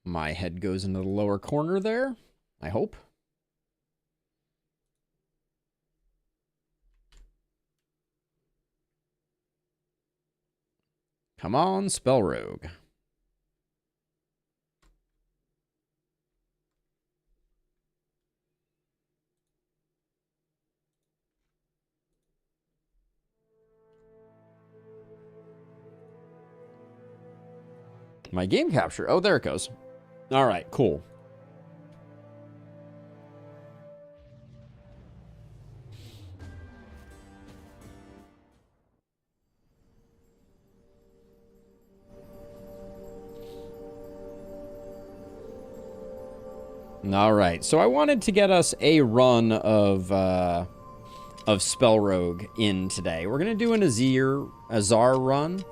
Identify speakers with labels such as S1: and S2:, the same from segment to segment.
S1: My head goes into the lower corner there, I hope. Come on, SpellRogue. My game capture. Oh, there it goes. All right, cool. All right, so I wanted to get us a run of SpellRogue in today. We're gonna do an Azar run,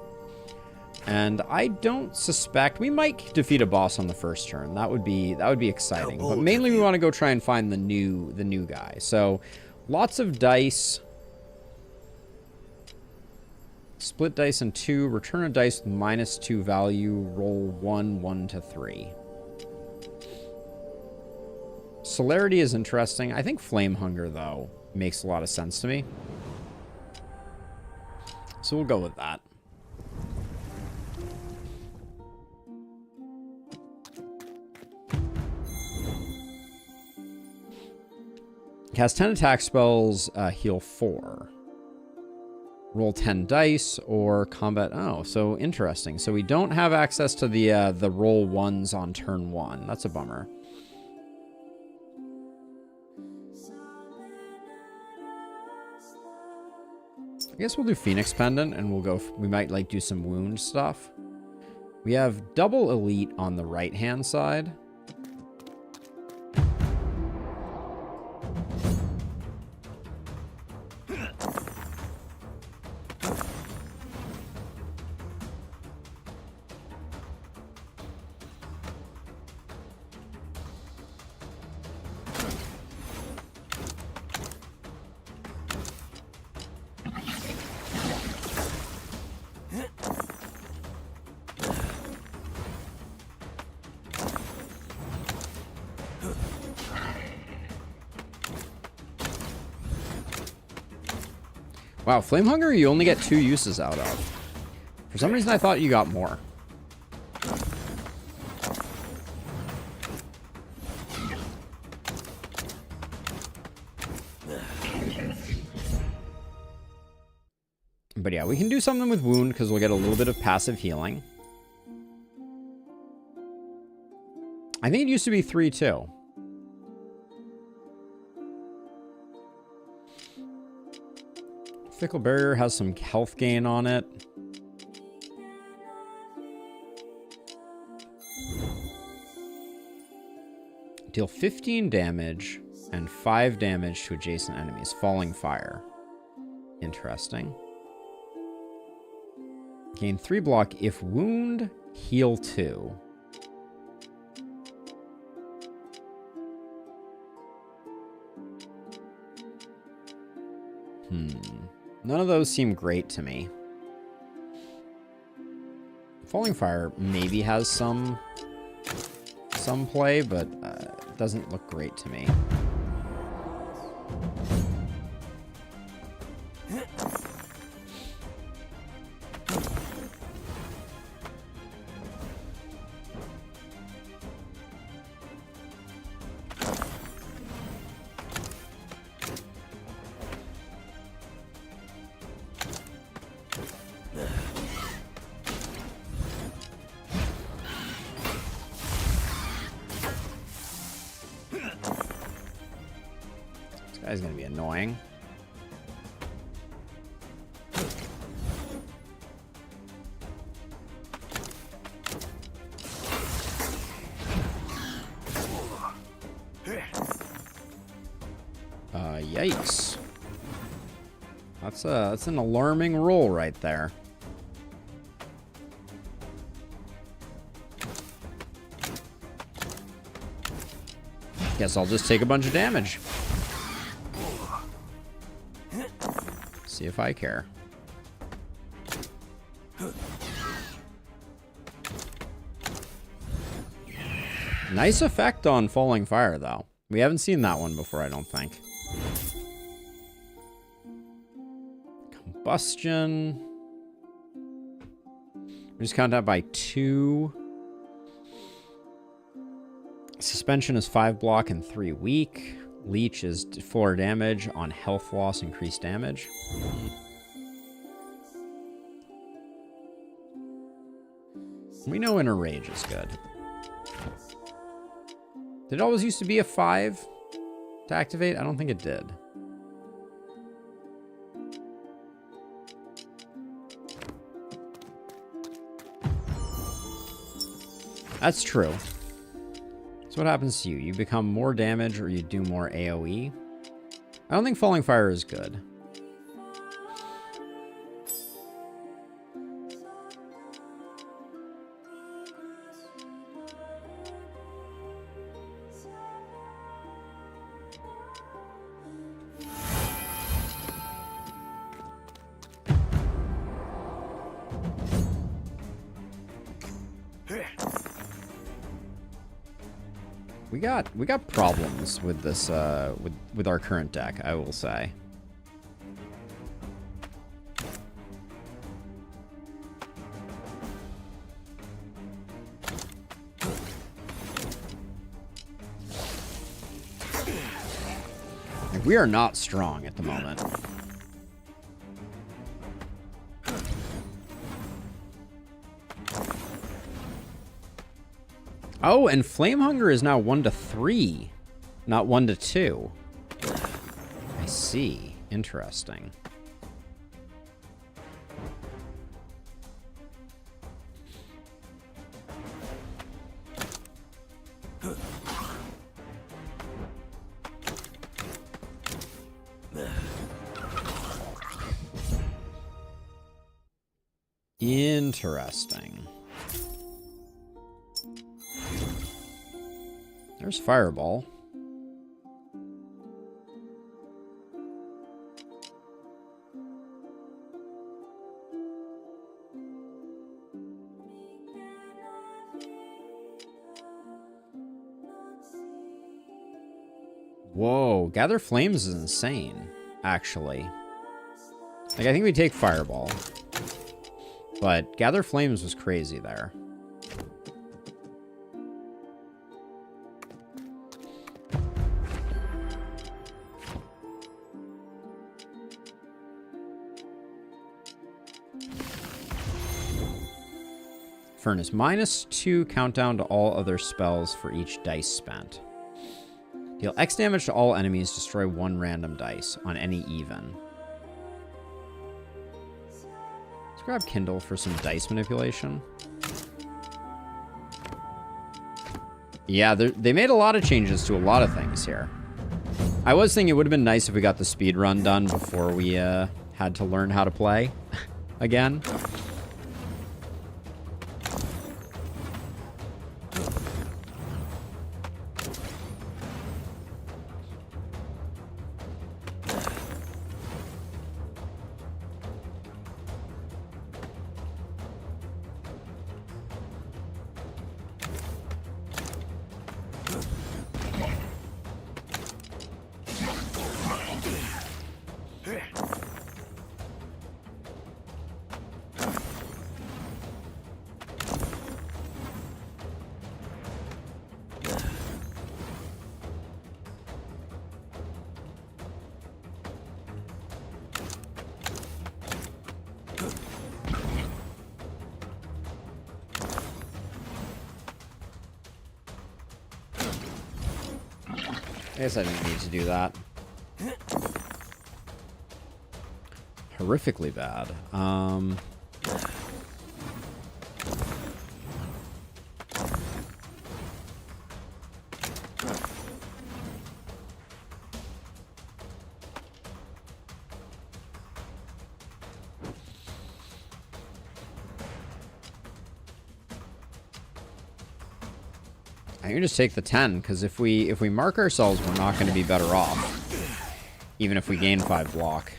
S1: and I don't suspect we might defeat a boss on the first turn. That would be exciting. But mainly we want to go try and find the new guy. So lots of dice. Split dice in 2. Return a dice with -2 value. Roll 1 to 3. Celerity is interesting. I think Flame Hunger, though, makes a lot of sense to me. So we'll go with that. Cast 10 attack spells, heal 4. Roll 10 dice or combat. Oh, so interesting. So we don't have access to the roll 1s on turn 1. That's a bummer. I guess we'll do Phoenix Pendant, and we'll go. We might like do some wound stuff. We have double elite on the right-hand side. Wow, Flame Hunger you only get 2 uses out of. For some reason I thought you got more. But yeah, we can do something with Wound because we'll get a little bit of passive healing. I think it used to be 3 too. Fickle Barrier has some health gain on it. Deal 15 damage and 5 damage to adjacent enemies. Falling Fire. Interesting. Gain 3 block if wound, heal 2. None of those seem great to me. Falling Fire maybe has some play, but it doesn't look great to me. Guy's gonna be annoying. Yikes. That's an alarming roll right there. Guess I'll just take a bunch of damage. See if I care. Nice effect on Falling Fire, though. We haven't seen that one before, I don't think. Combustion. We just count that by 2. Suspension is 5 block and 3 weak. Leech is 4 damage on health loss, increased damage. We know Inner Rage is good. Did it always used to be a 5 to activate? I don't think it did. That's true. So what happens to you? You become more damage or you do more AoE? I don't think Falling Fire is good. We got problems with this with our current deck, I will say. Like, we are not strong at the moment. Oh, and Flame Hunger is now 1 to 3, not 1 to 2. I see. Interesting. Interesting. There's Fireball. Whoa, Gather Flames is insane, actually. Like, I think we take Fireball. But Gather Flames was crazy there. Furnace. -2 countdown to all other spells for each dice spent. Deal X damage to all enemies, destroy 1 random dice on any even. Let's grab Kindle for some dice manipulation. Yeah, they made a lot of changes to a lot of things here. I was thinking it would have been nice if we got the speed run done before we had to learn how to play again. I guess I didn't need to do that. Horrifically bad. I can just take the 10, because if we mark ourselves, we're not going to be better off, even if we gain 5 block.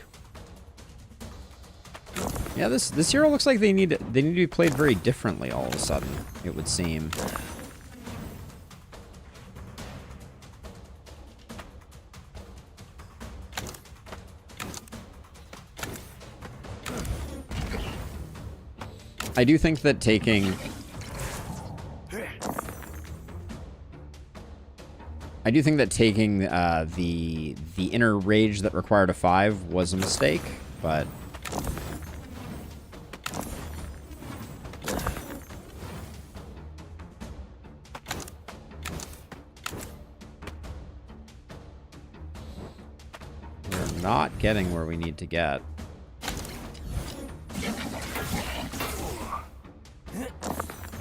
S1: Yeah, this hero looks like they need to be played very differently all of a sudden, it would seem. I do think that taking... the inner rage that required a 5 was a mistake, but... we're not getting where we need to get.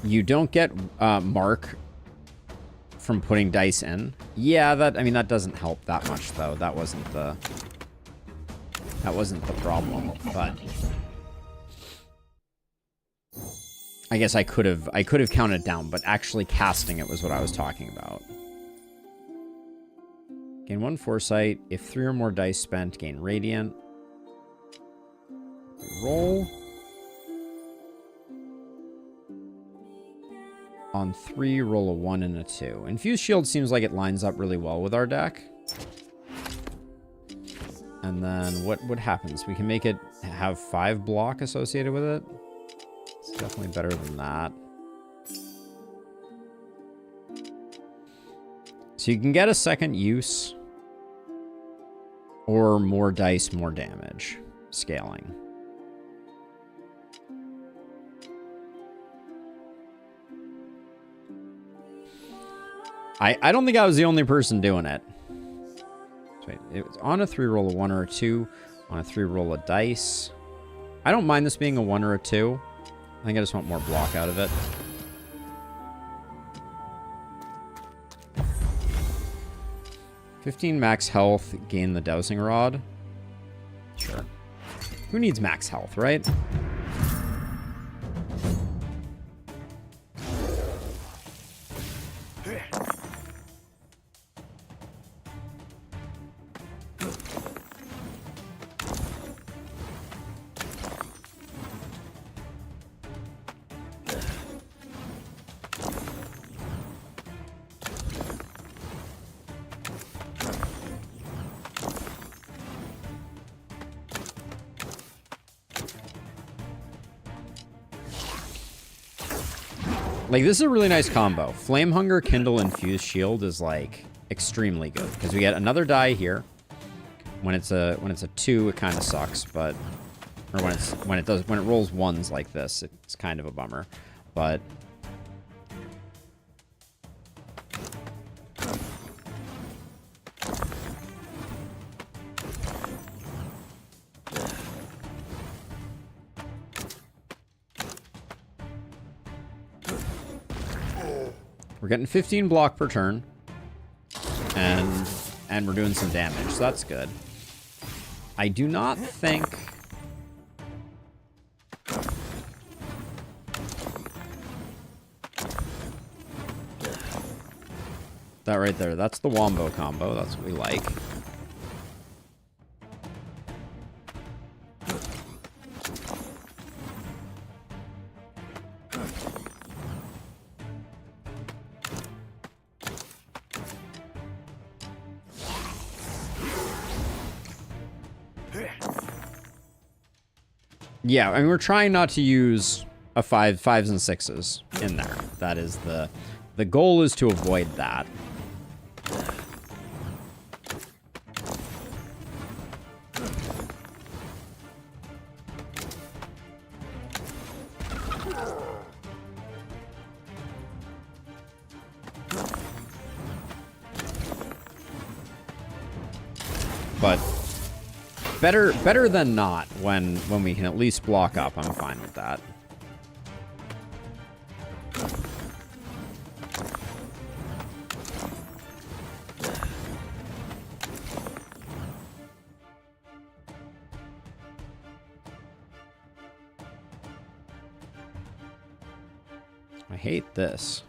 S1: You don't get mark from putting dice in. Yeah, that doesn't help that much though. That wasn't the problem, but I guess I could have counted down, but actually casting it was what I was talking about. Gain 1 foresight. If 3 or more dice spent, gain radiant. Roll. On 3, roll a 1 and a 2. Infused Shield seems like it lines up really well with our deck. And then what happens? We can make it have 5 block associated with it. It's definitely better than that. So you can get a second use. Or more dice, more damage. Scaling. I don't think I was the only person doing it. So wait, it was on a 3, roll a 1 or a 2. On a 3, roll a dice. I don't mind this being a 1 or a 2. I think I just want more block out of it. $15 max health, gain the dowsing rod. Sure. Who needs max health, right? Like, this is a really nice combo. Flame Hunger, Kindle, Infused Shield is, like, extremely good. Because we get another die here. When it's a 2, it kind of sucks, but... Or when it rolls 1s like this, it's kind of a bummer. But... we're getting 15 block per turn, and we're doing some damage, so that's good. I do not think... that right there, that's the Wombo combo, that's what we like. Yeah, I mean, we're trying not to use a 5s and 6s in there. That is the goal is to avoid that. But better than not when we can at least block up. I'm fine with that. I hate this.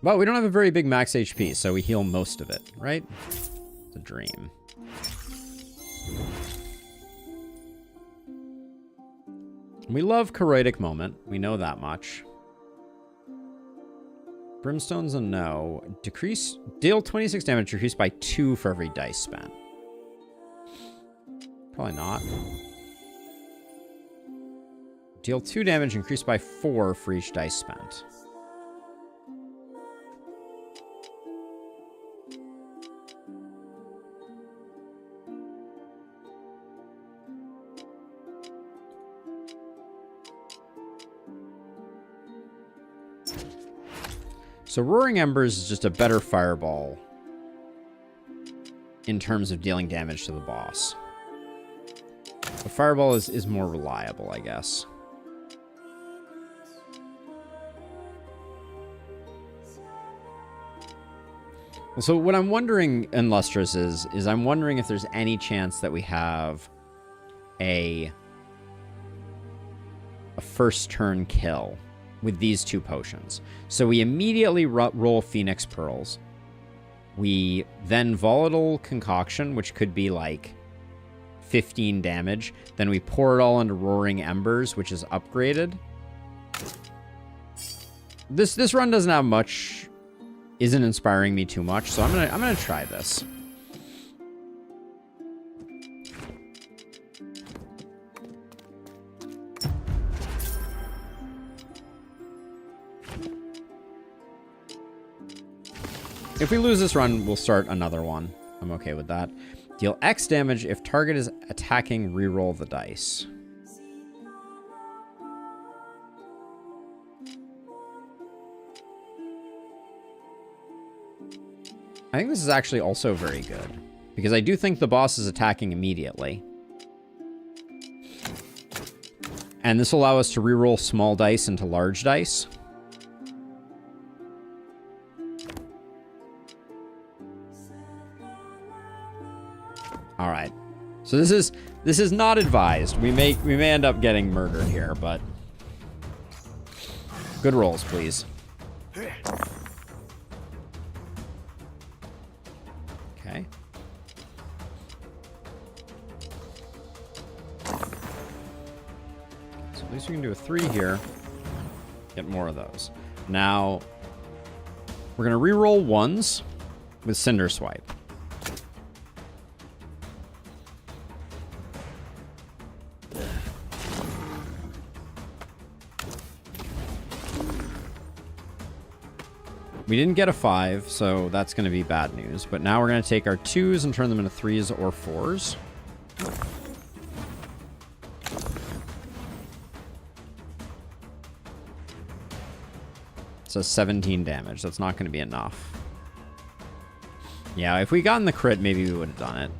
S1: But we don't have a very big max HP, so we heal most of it, right? It's a dream. We love Choroidic Moment. We know that much. Brimstone's a no. Deal 26 damage, decreased by 2 for every dice spent. Probably not. Deal 2 damage, increased by 4 for each dice spent. So Roaring Embers is just a better fireball in terms of dealing damage to the boss. The fireball is more reliable, I guess. So what I'm wondering in Lustrous is I'm wondering if there's any chance that we have a first turn kill with these 2 potions. So we immediately roll Phoenix Pearls. We then Volatile Concoction, which could be like 15 damage. Then we pour it all into Roaring Embers, which is upgraded. This run doesn't have much, isn't inspiring me too much, so I'm gonna try this. If we lose this run, we'll start another one. I'm okay with that. Deal X damage if target is attacking, reroll the dice. I think this is actually also very good, because I do think the boss is attacking immediately. And this will allow us to reroll small dice into large dice. All right. So this is not advised. We may end up getting murdered here, but good rolls, please. Okay. So at least we can do a 3 here. Get more of those. Now we're gonna re-roll 1s with Cinder Swipe. We didn't get a 5, so that's going to be bad news. But now we're going to take our 2s and turn them into 3s or 4s. So 17 damage. That's not going to be enough. Yeah, if we got in the crit, maybe we would have done it.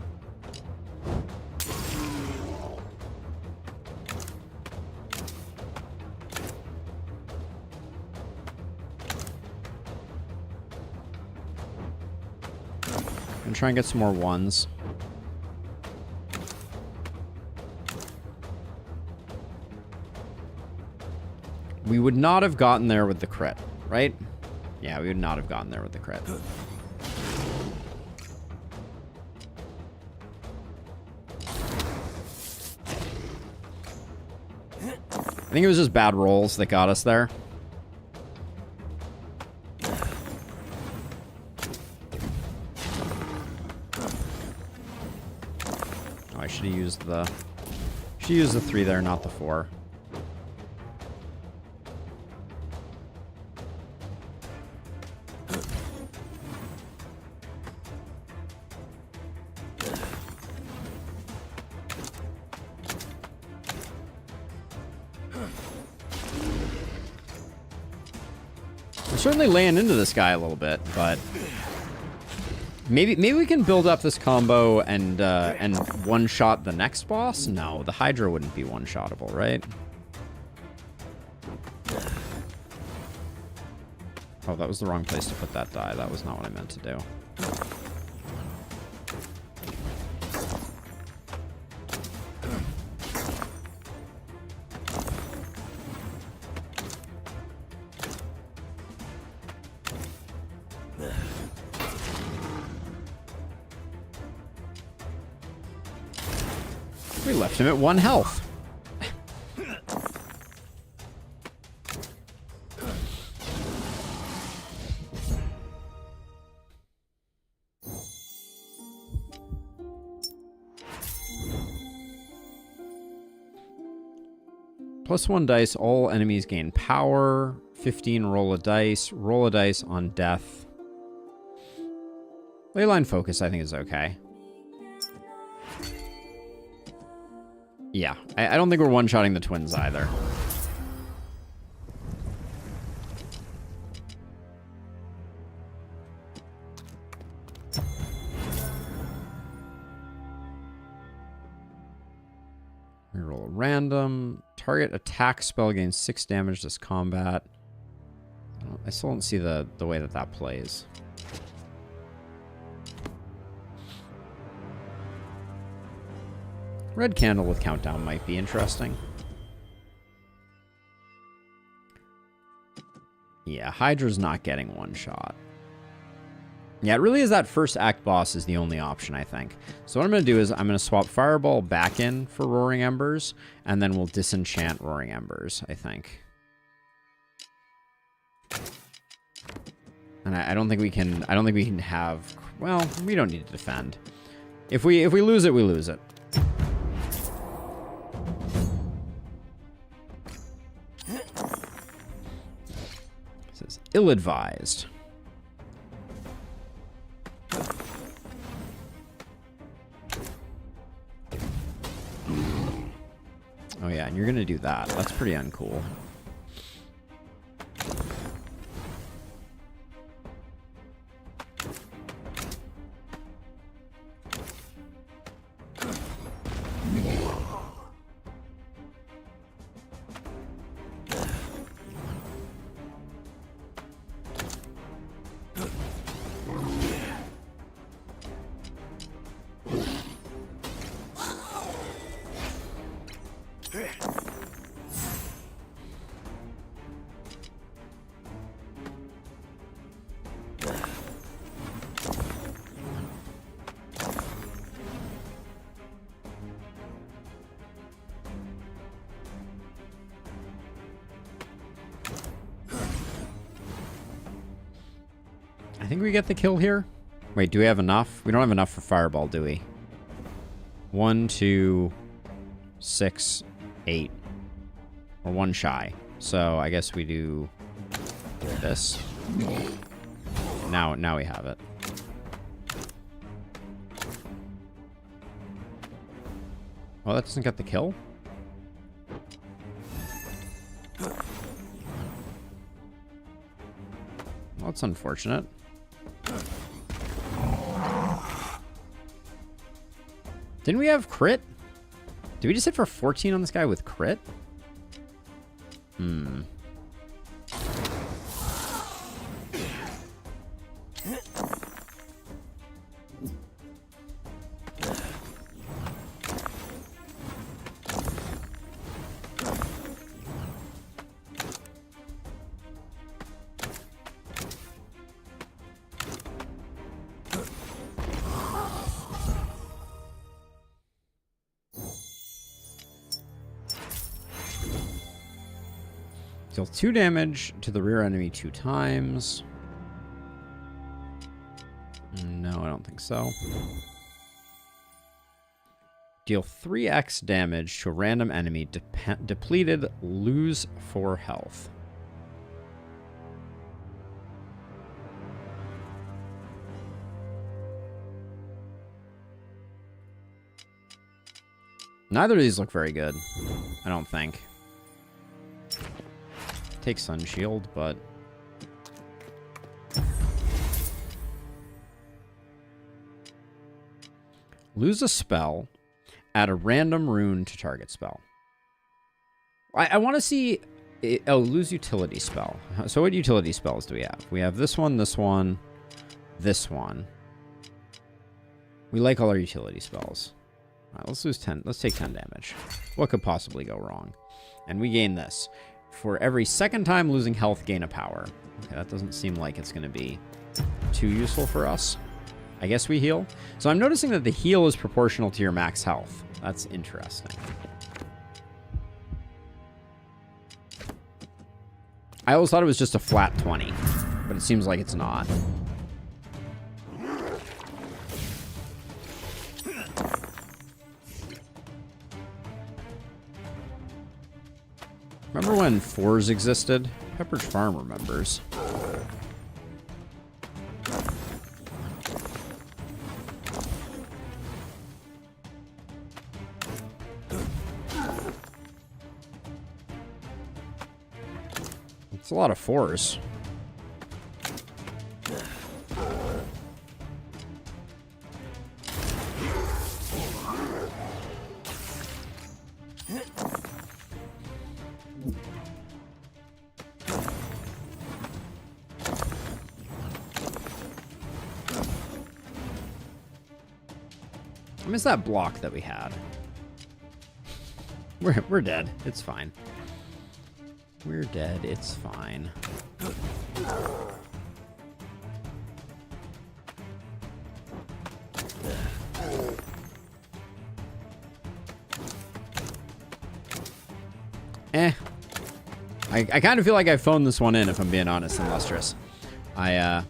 S1: And try and get some more 1s. We would not have gotten there with the crit, right? Yeah, we would not have gotten there with the crit. I think it was just bad rolls that got us there. Should have used the 3 there, not the 4. We're certainly laying into this guy a little bit, but maybe we can build up this combo and one-shot the next boss? No, the Hydra wouldn't be one-shottable, right? Oh, that was the wrong place to put that die. That was not what I meant to do. We left him at 1 health. +1 dice, all enemies gain power. 15, roll a dice. Roll a dice on death. Leyline focus, I think, is okay. Yeah, I don't think we're one-shotting the twins either. We roll a random. Target attack spell gains 6 damage this combat. I still don't see the way that plays. Red candle with countdown might be interesting. Yeah, Hydra's not getting one shot. Yeah, it really is that first act boss is the only option, I think. So what I'm going to do is I'm going to swap Fireball back in for Roaring Embers, and then we'll disenchant Roaring Embers, I think. And I don't think we can have, well, we don't need to defend. If we lose it, we lose it. This is ill-advised. Oh yeah, and you're gonna do that. That's pretty uncool. I think we get the kill here. Wait, do we have enough? We don't have enough for Fireball, do we? 1, 2, 6, 8. We're 1 shy. So I guess we do this. Now we have it. Oh, that doesn't get the kill? Well, that's unfortunate. Didn't we have crit? Did we just hit for 14 on this guy with crit? Hmm. Deal 2 damage to the rear enemy 2 times. No, I don't think so. Deal 3x damage to a random enemy depleted, lose 4 health. Neither of these look very good, I don't think. Take Sun Shield, but... Lose a spell. Add a random rune to target spell. I want to see... Oh, lose utility spell. So what utility spells do we have? We have this one, this one, this one. We like all our utility spells. All right, let's lose 10. Let's take 10 damage. What could possibly go wrong? And we gain this. For every second time losing health, gain a power. Okay, that doesn't seem like it's going to be too useful for us. I guess we heal. So I'm noticing that the heal is proportional to your max health. That's interesting. I always thought it was just a flat 20, but it seems like it's not. remember when 4s existed? Pepperidge Farm remembers. It's a lot of 4s. I miss that block that we had. We're dead. It's fine. We're dead. It's fine. I kind of feel like I phoned this one in, if I'm being honest and lustrous. I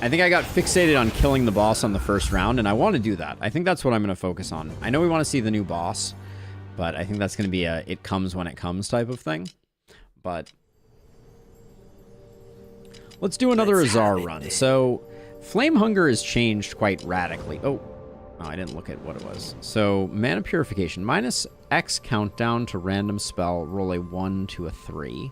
S1: think I got fixated on killing the boss on the first round, and I want to do that. I think that's what I'm going to focus on. I know we want to see the new boss, but I think that's going to be a it comes when it comes type of thing. But let's do another Azar run. So Flame Hunger has changed quite radically. Oh, I didn't look at what it was. So Mana Purification. Minus X countdown to random spell. Roll a 1 to a 3.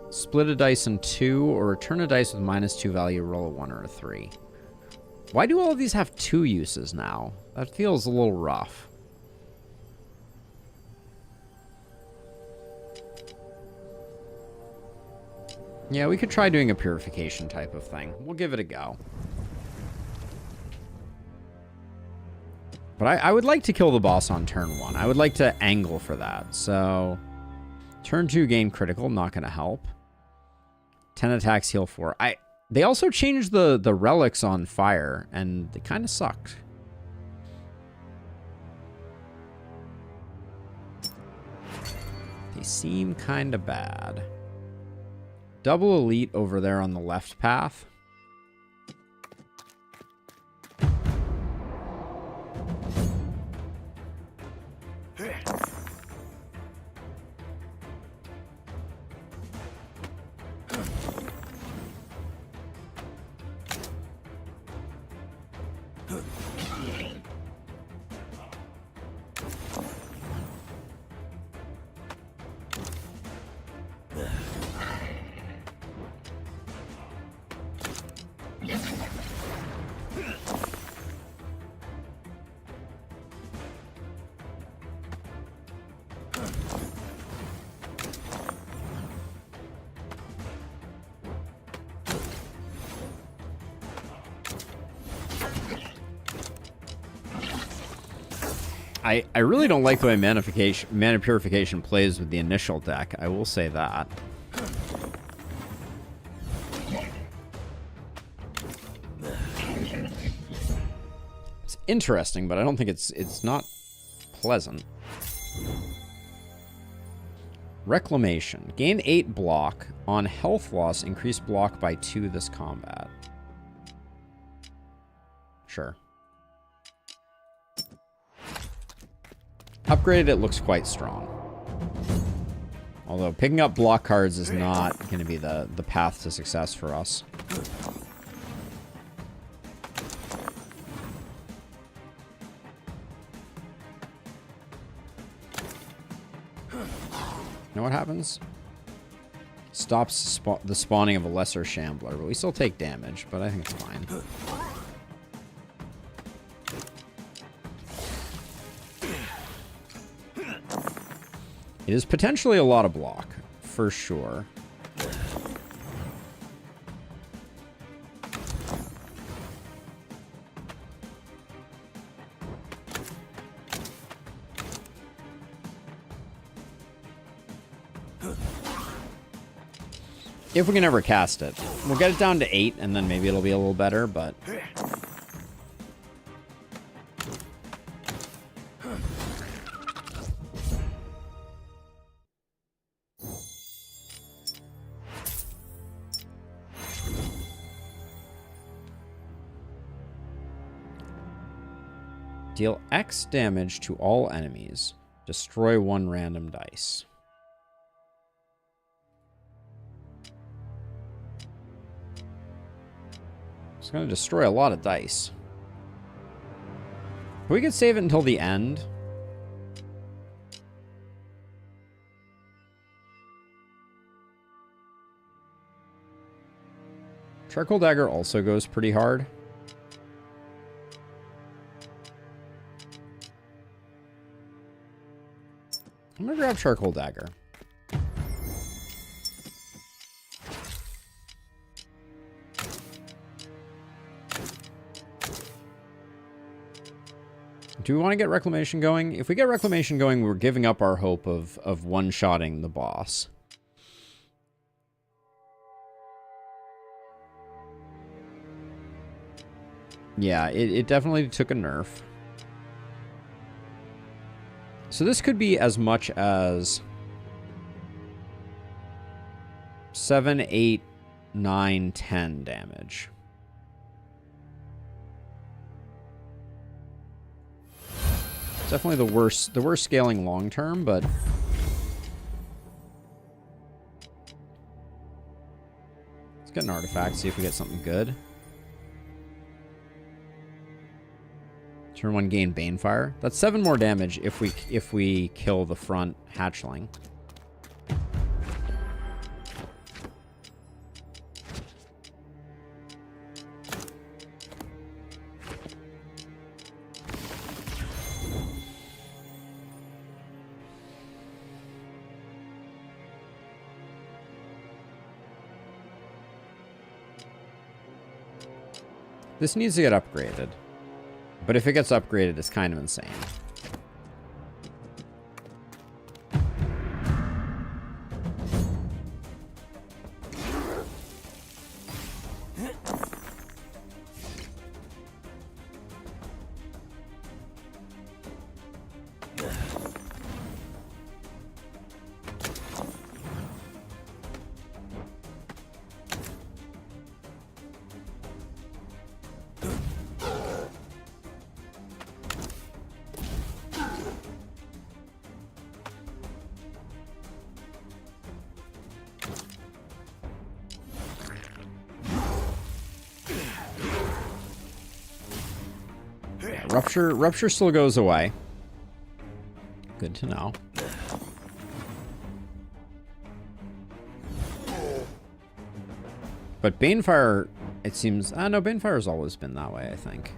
S1: Split a dice in 2, or return a dice with -2 value, roll a 1 or a 3. Why do all of these have 2 uses now? That feels a little rough. Yeah, we could try doing a purification type of thing. We'll give it a go. But I would like to kill the boss on turn 1. I would like to angle for that. So, turn 2 gain critical, not going to help. 10 attacks, heal 4. They also changed the relics on fire, and they kind of sucked. They seem kind of bad. Double elite over there on the left path. I really don't like the way Mana Purification plays with the initial deck. I will say that. It's interesting, but I don't think it's not pleasant. Reclamation. Gain 8 block. On health loss, increase block by 2 this combat. Sure. Upgraded, it looks quite strong. Although picking up block cards is not going to be the path to success for us. You know what happens? Stops the spawning of a lesser shambler, but we still take damage, but I think it's fine. It is potentially a lot of block, for sure. If we can ever cast it. We'll get it down to 8, and then maybe it'll be a little better, but... Deal X damage to all enemies. Destroy 1 random dice. It's going to destroy a lot of dice. We could save it until the end. Charcoal Dagger also goes pretty hard. I'm gonna grab Charcoal Dagger. Do we want to get Reclamation going? If we get Reclamation going, we're giving up our hope of one-shotting the boss. Yeah, it definitely took a nerf. So this could be as much as 7, 8, 9, 10 damage. It's definitely the worst scaling long term, but let's get an artifact, see if we get something good. Turn 1 gain Banefire. That's 7 more damage if we kill the front hatchling. This needs to get upgraded. But if it gets upgraded, it's kind of insane. Rupture still goes away. Good to know. But Banefire, it seems... no, Banefire's always been that way, I think.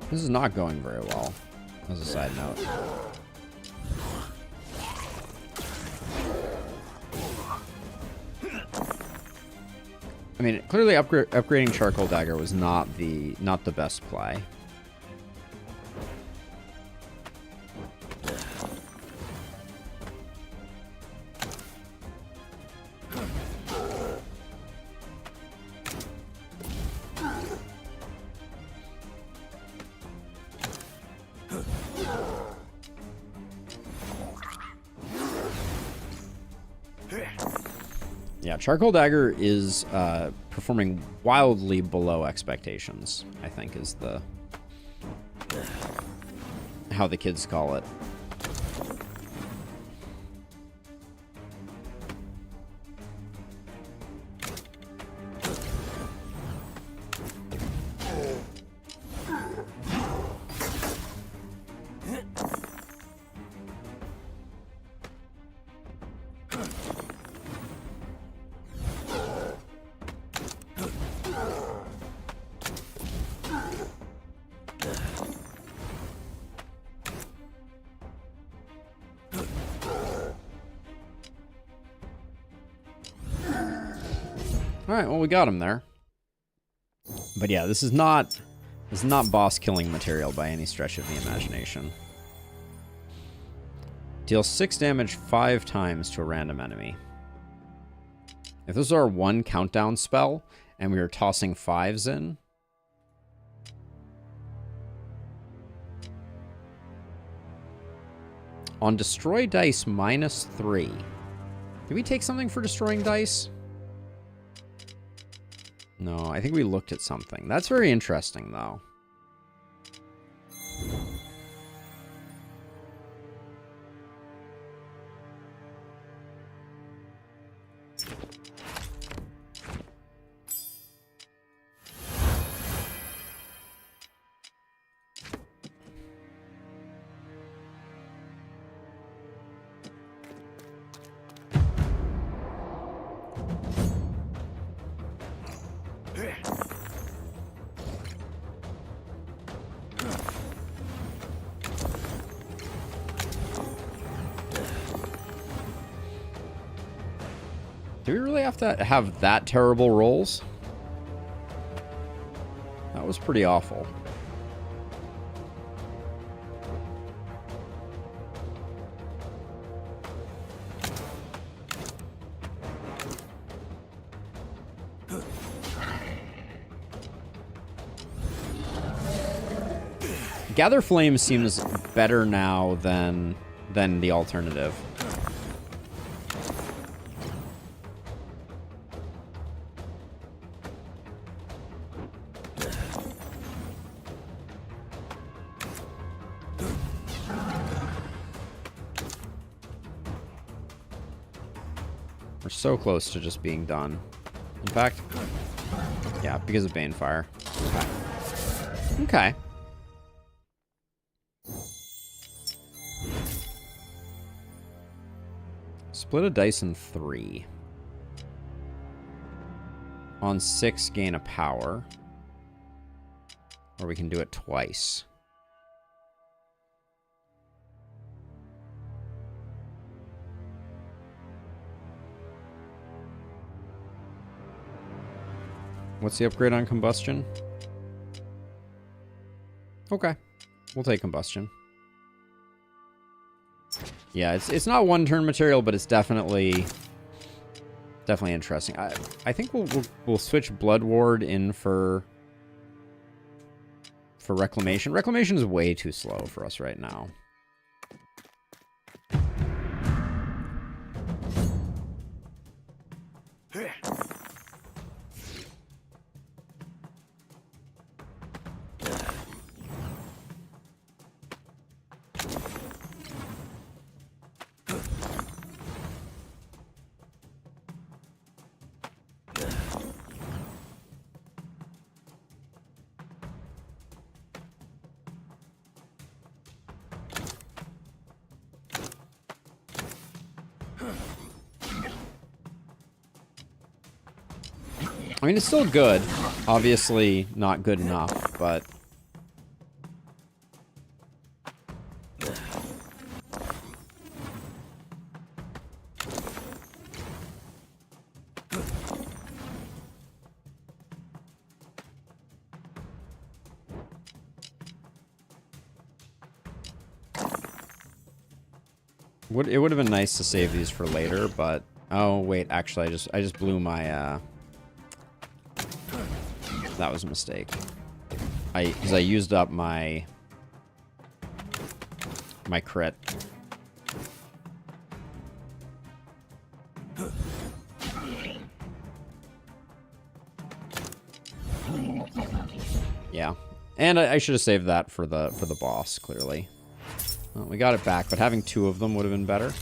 S1: This is not going very well, as a side note. I mean, clearly upgrading Charcoal Dagger was not the best play. Yeah, Charcoal Dagger is performing wildly below expectations, I think is how the kids call it. Alright, well, we got him there. But yeah, this is not boss killing material by any stretch of the imagination. Deal 6 damage 5 times to a random enemy. If this was our 1 countdown spell and we were tossing 5s in, On destroy dice -3. Did we take something for destroying dice? No, I think we looked at something. That's very interesting, though. Do we really have to have that terrible rolls? That was pretty awful. Gather Flame seems better now than the alternative. We're so close to just being done. In fact, yeah, because of Banefire. Okay. Okay. Split a dice in 3. On 6, gain a power. Or we can do it twice. What's the upgrade on combustion? Okay. We'll take combustion. Yeah, it's not one turn material, but it's definitely interesting. I think we'll switch Blood Ward in for Reclamation. Reclamation is way too slow for us right now. I mean, it's still good. Obviously not good enough, but... It would have been nice to save these for later, but... Oh, wait, actually, I just blew my, That was a mistake. Because I used up my crit. Yeah. And I should have saved that for the boss, clearly. Well, we got it back, but having 2 of them would have been better.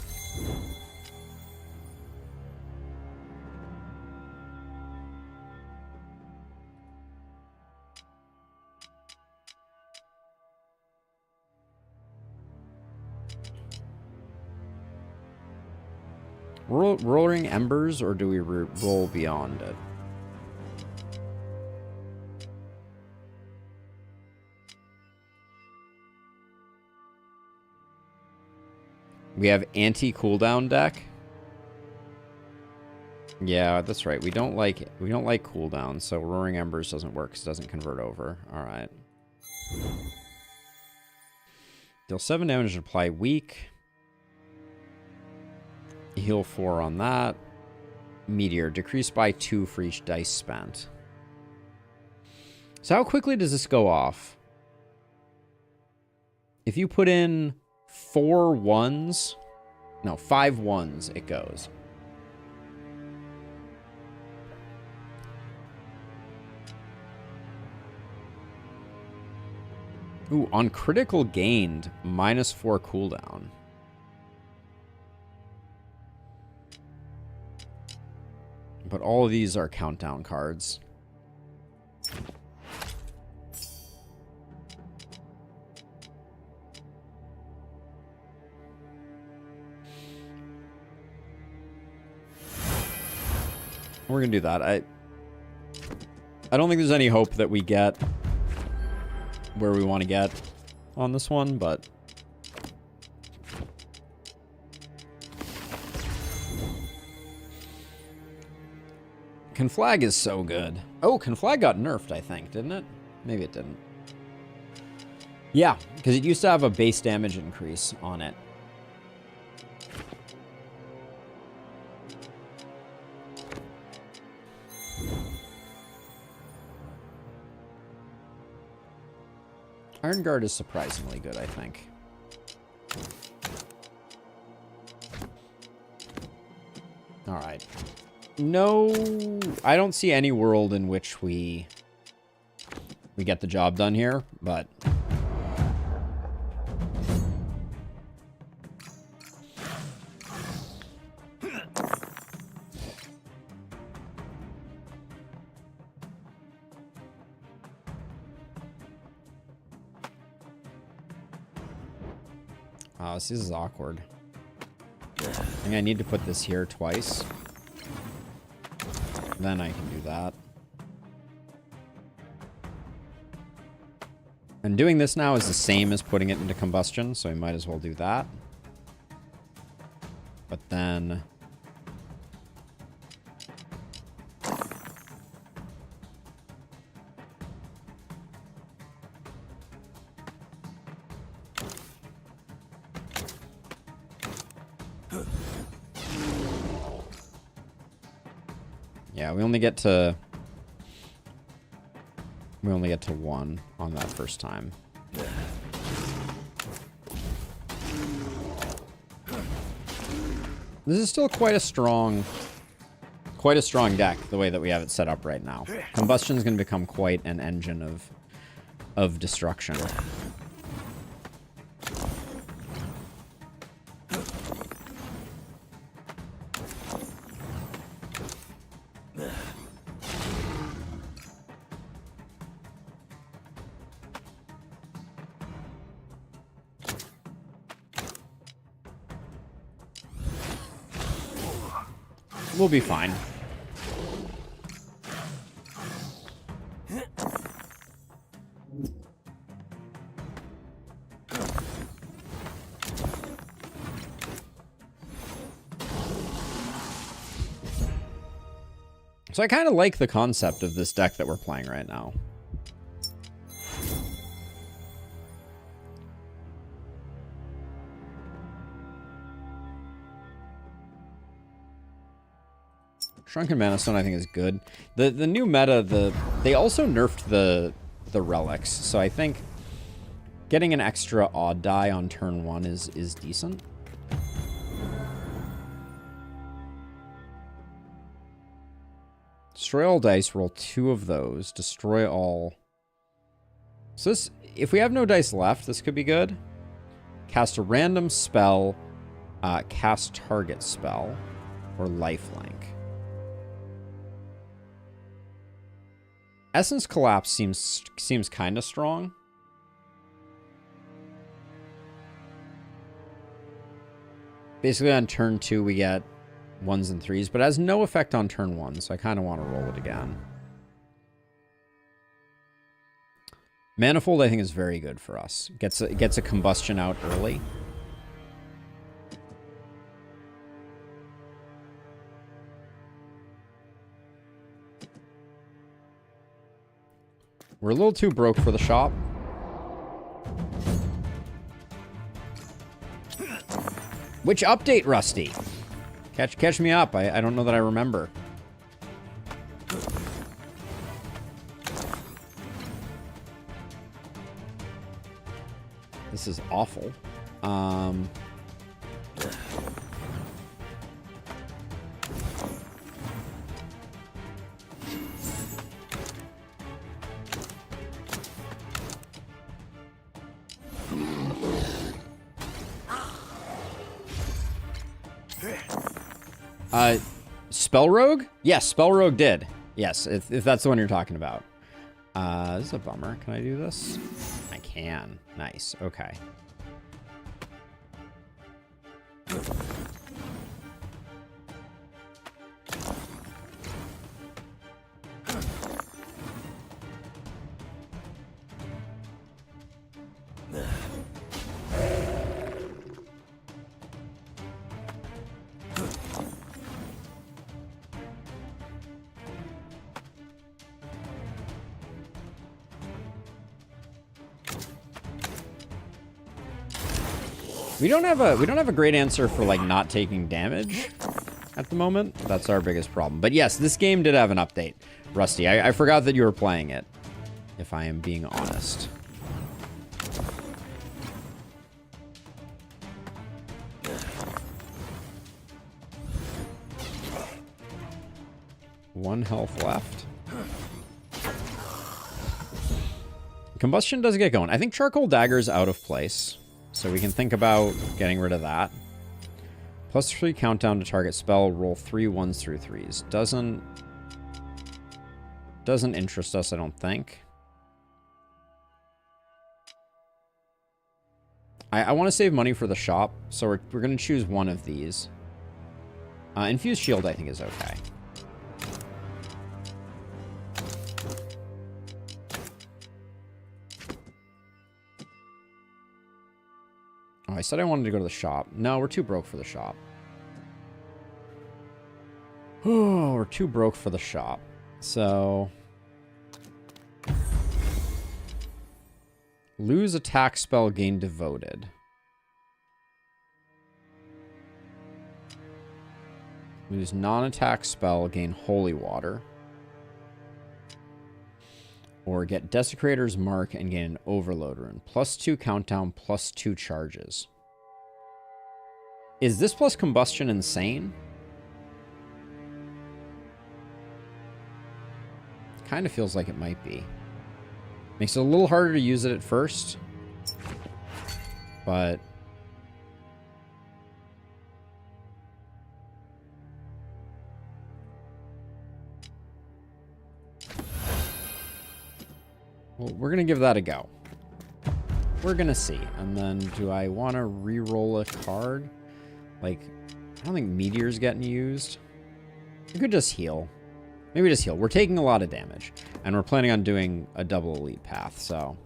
S1: Rolling Embers, or do we roll beyond it? We have anti-cooldown deck. Yeah, that's right. We don't like cooldowns, so Roaring Embers doesn't work because it doesn't convert over. All right. Deal 7 damage and apply weak. Heal 4 on that. Meteor. Decrease by 2 for each dice spent. So how quickly does this go off? If you put in 4 1s. No, 5 1s it goes. Ooh, on critical gained, -4 cooldown. But all of these are countdown cards. We're gonna do that. I don't think there's any hope that we get where we want to get on this one, but Conflag is so good. Oh, Conflag got nerfed, I think, didn't it? Maybe it didn't. Yeah, because it used to have a base damage increase on it. Iron Guard is surprisingly good, I think. Alright. No, I don't see any world in which we get the job done here, but this is awkward. I think I need to put this here twice. Then I can do that. And doing this now is the same as putting it into combustion, so I might as well do that. But then yeah, we only get to 1 on that first time. This is still quite a strong deck, the way that we have it set up right now. Combustion is going to become quite an engine of destruction. We'll be fine. So I kind of like the concept of this deck that we're playing right now. Shrunken Mana Stone I think is good. The new meta, they also nerfed the relics, so I think getting an extra odd die on turn 1 is decent. Destroy all dice, roll 2 of those, destroy all. So this, if we have no dice left, this could be good. Cast a random spell, cast target spell, or lifelink. Essence Collapse seems kind of strong. Basically on turn 2 we get 1s and 3s, but has no effect on turn 1, so I kind of want to roll it again. Manifold I think is very good for us. Gets a combustion out early. We're a little too broke for the shop. Which update, Rusty? Catch me up. I don't know that I remember. This is awful. Um... SpellRogue? Yes, SpellRogue did. Yes, if that's the one you're talking about. This is a bummer. Can I do this? I can. Nice. Okay. We don't have a great answer for like not taking damage at the moment. That's our biggest problem. But yes, this game did have an update. Rusty, I forgot that you were playing it, if I am being honest. One health left. Combustion does get going. I think Charcoal Dagger's out of place. So we can think about getting rid of that. +3 countdown to target spell. Roll 3 1s through 3s. Doesn't interest us, I don't think. I want to save money for the shop, so we're going to choose one of these. Infused Shield, I think, is okay. Oh, I said I wanted to go to the shop. No, we're too broke for the shop. Oh, we're too broke for the shop. So... lose attack spell, gain devoted. Lose non-attack spell, gain holy water. Or get Desecrator's Mark and gain an Overload rune. +2 countdown, +2 charges. Is this plus combustion insane? Kind of feels like it might be. Makes it a little harder to use it at first. But... well, we're going to give that a go. We're going to see. And then do I want to re-roll a card? Like, I don't think Meteor's getting used. We could just heal. Maybe just heal. We're taking a lot of damage. And we're planning on doing a double elite path, so...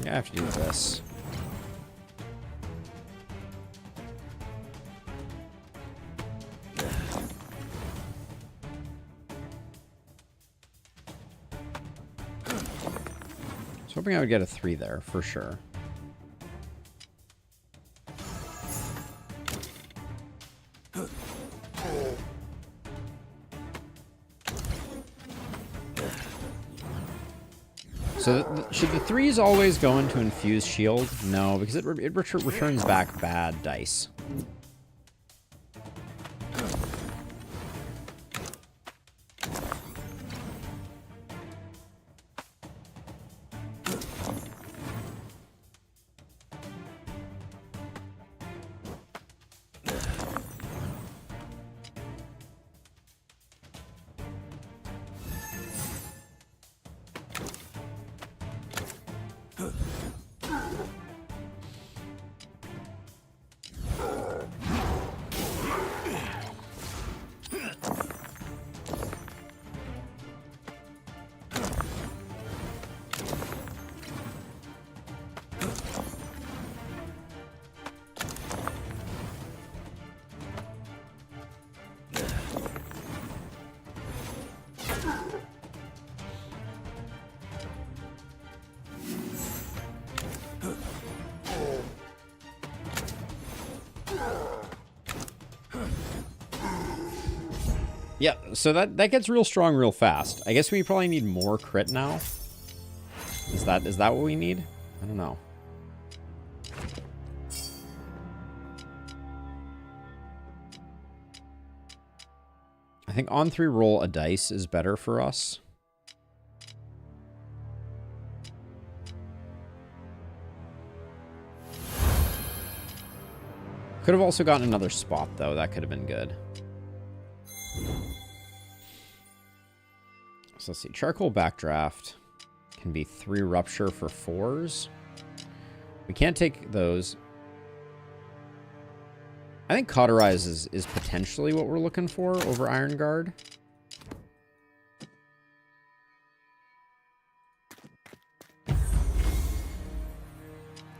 S1: I have to do this. I was hoping I would get a 3 there, for sure. So, should the 3s always go into Infused Shield? No, because it returns back bad dice. Yeah, so that gets real strong real fast. I guess we probably need more crit now. Is that what we need? I don't know. I think on 3 roll a dice is better for us. Could have also gotten another spot, though. That could have been good. So let's see. Charcoal Backdraft can be 3 Rupture for 4s. We can't take those. I think Cauterize is potentially what we're looking for over Iron Guard.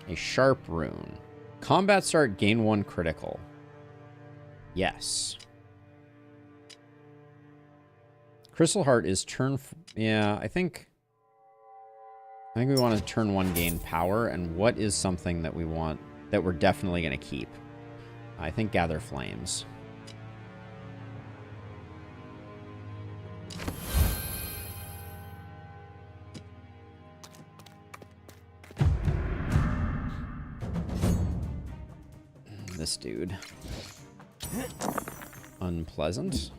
S1: A Sharp Rune. Combat start, gain 1 critical. Yes. Crystal Heart is turn... yeah, I think we want to turn 1 gain power. And what is something that we want that we're definitely going to keep? I think Gather Flames. This dude. Unpleasant.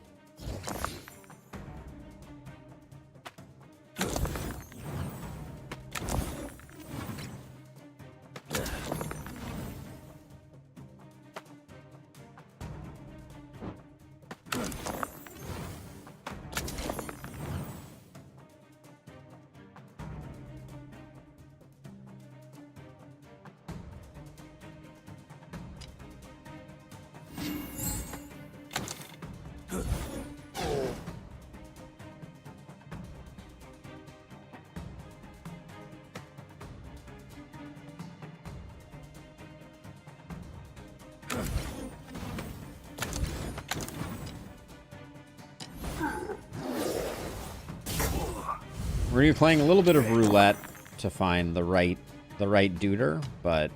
S1: We're gonna be playing a little bit of roulette to find the right duder, but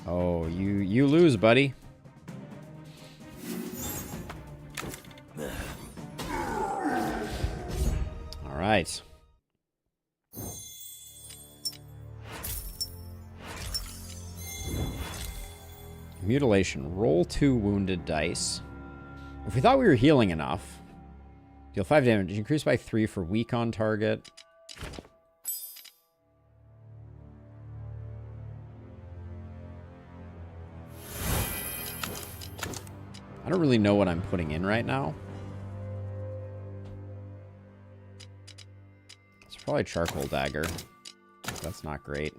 S1: oh, you lose, buddy. All right. Mutilation. Roll 2 wounded dice. If we thought we were healing enough, deal 5 damage. Increase by 3 for weak on target. I don't really know what I'm putting in right now. It's probably Charcoal Dagger. That's not great.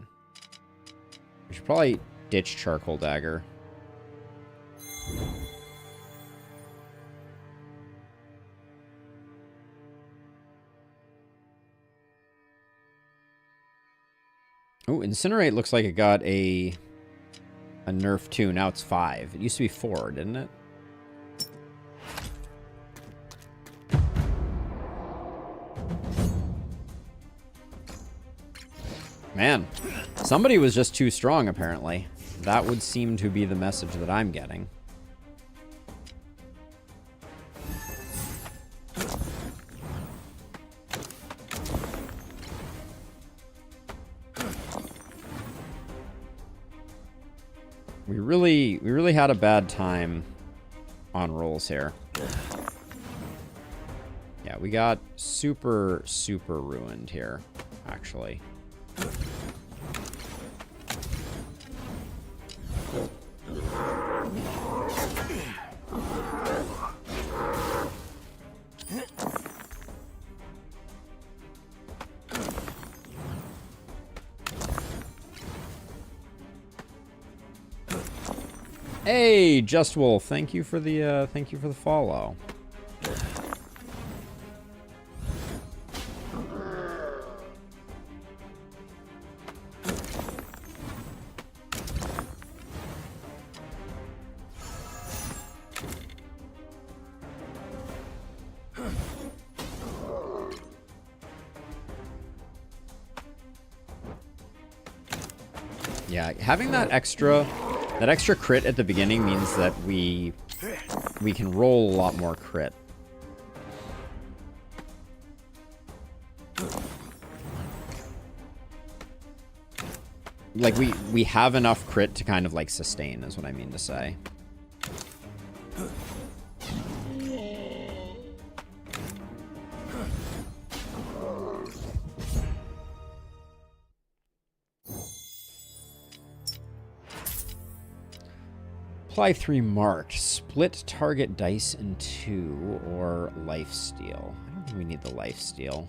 S1: We should probably ditch Charcoal Dagger. Oh, Incinerate looks like it got a nerf too. Now it's 5. It used to be 4, didn't it? Man, somebody was just too strong, apparently. That would seem to be the message that I'm getting. We really had a bad time on rolls here. Yeah, we got super ruined here, actually. Hey, Just Wolf, thank you for the follow. Yeah, having that extra crit at the beginning means that we can roll a lot more crit. Like, we have enough crit to kind of, like, sustain, is what I mean to say. Apply 3 marked. Split target dice in 2 or lifesteal. I don't think we need the lifesteal.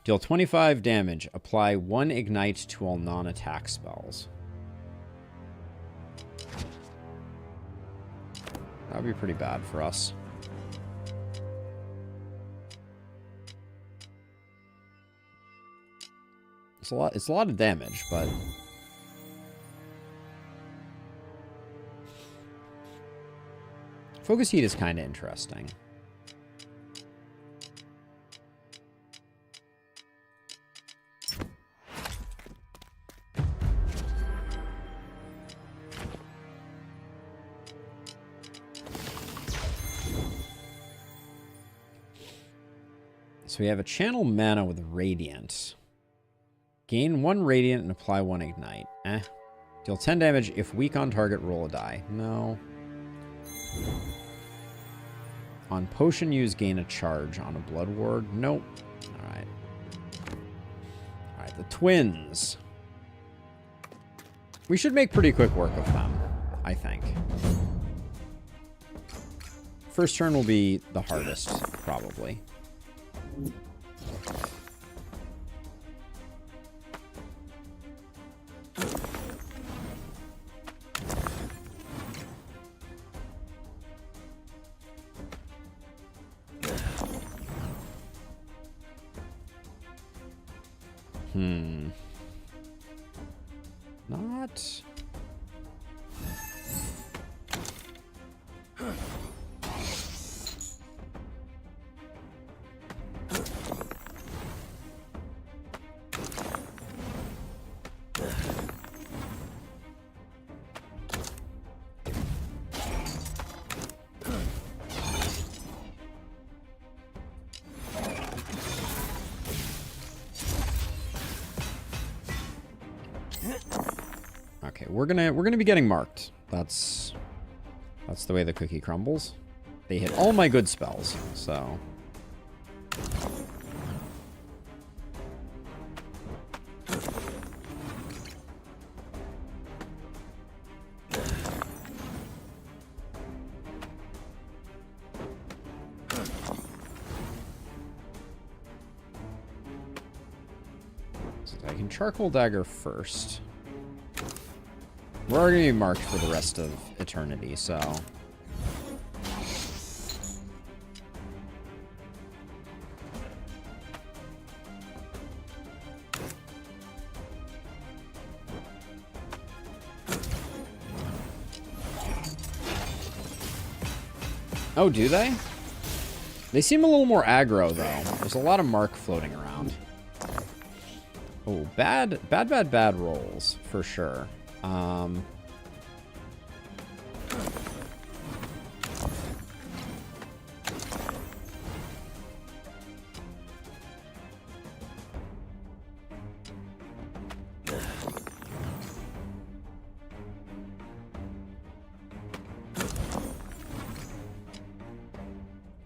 S1: Deal 25 damage. Apply 1 ignite to all non-attack spells. That would be pretty bad for us. It's a lot of damage, but Focus Heat is kind of interesting. So we have a channel mana with Radiant. Gain 1 Radiant and apply 1 Ignite. Deal 10 damage. If weak on target, roll a die. No. On Potion use, gain a charge. On a Blood Ward, nope. Alright. Alright, the Twins. We should make pretty quick work of them, I think. First turn will be the hardest, probably. Not... Okay, we're gonna be getting marked. That's the way the cookie crumbles. They hit all my good spells, so I can Charcoal Dagger first. We're already going to be marked for the rest of eternity, so... Oh, do they? They seem a little more aggro, though. There's a lot of mark floating around. Oh, bad rolls, for sure.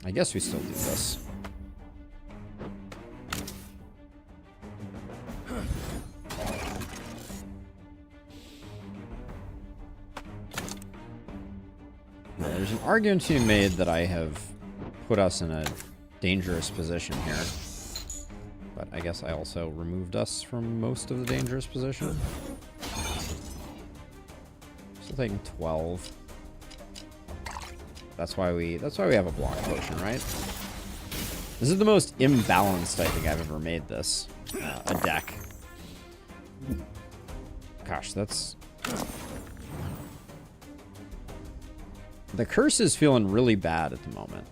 S1: I guess we still do this. There's an argument to be made that I have put us in a dangerous position here. But I guess I also removed us from most of the dangerous position. Still taking 12. That's why we have a block potion, right? This is the most imbalanced I think I've ever made this. A deck. Gosh, that's... The curse is feeling really bad at the moment.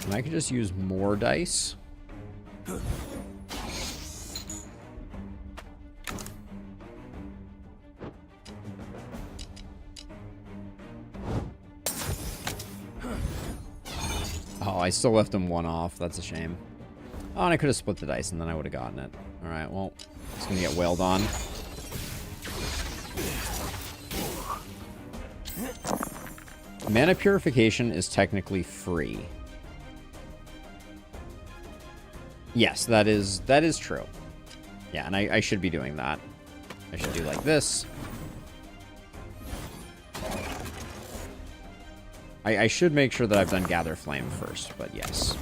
S1: And I could just use more dice. Oh, I still left him one off. That's a shame. Oh, and I could have split the dice, and then I would have gotten it. All right, well, it's going to get wailed on. Mana Purification is technically free. Yes, that is true. Yeah, and I should be doing that. I should do like this. I should make sure that I've done Gather Flame first, but yes.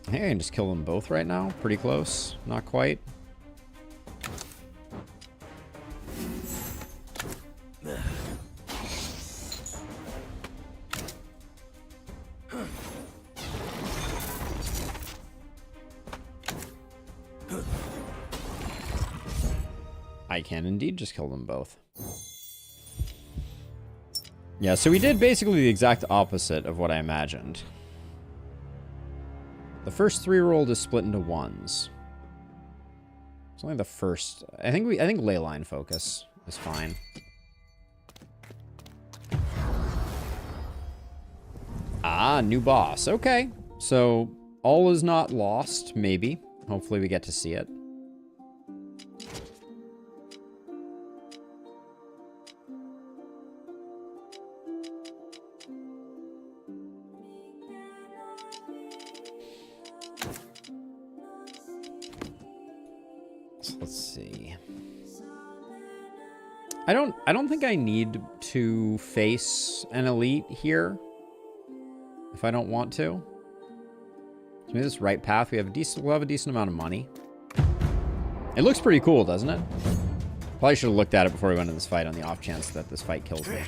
S1: I think I can just kill them both right now. Pretty close. Not quite. I can indeed just kill them both. Yeah, so we did basically the exact opposite of what I imagined. The first 3 rolled is split into 1s. It's only the first. I think Leyline Focus is fine. Ah, new boss. Okay. So all is not lost, maybe. Hopefully we get to see it. Let's see. I don't think I need to face an elite here if I don't want to. So maybe this right path, we'll have a decent amount of money. It looks pretty cool, doesn't it? Probably should have looked at it before we went into this fight on the off chance that this fight kills me.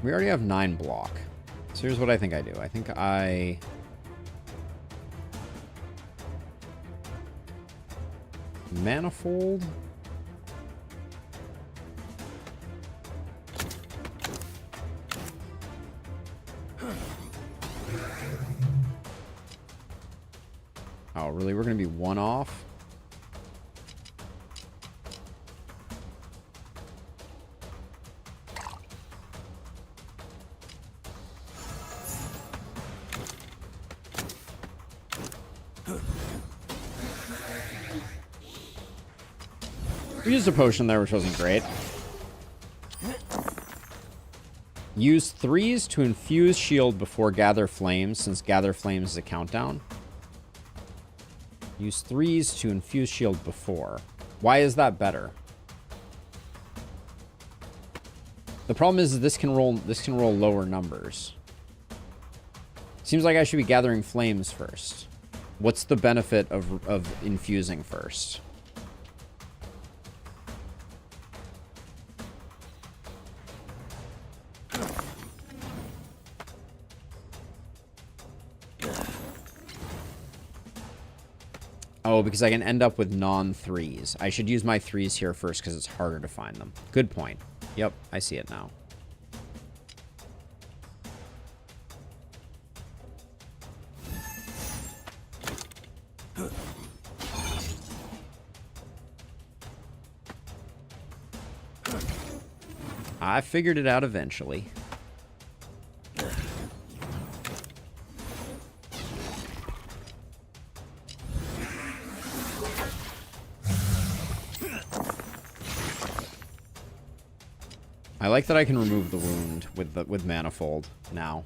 S1: We already have 9 block. So here's what I think I do. I think I... Manifold? Oh, really? We're going to be 1 off? We used a potion there, which wasn't great. Use 3s to infuse shield before Gather Flames, since Gather Flames is a countdown. Use 3s to infuse shield before. Why is that better? The problem is that this can roll lower numbers. Seems like I should be gathering flames first. What's the benefit of infusing first? Oh, because I can end up with non-3s. I should use my 3s here first because it's harder to find them. Good point. Yep, I see it now. I figured it out eventually. I like that I can remove the wound with Manifold now.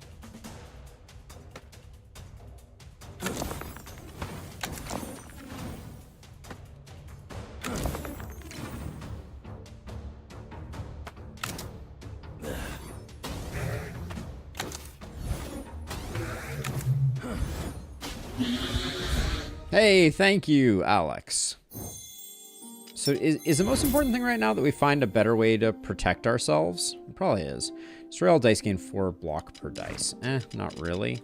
S1: Hey, thank you, Alex. So is the most important thing right now that we find a better way to protect ourselves? It probably is. Destroy all dice, gain 4 block per dice. Not really.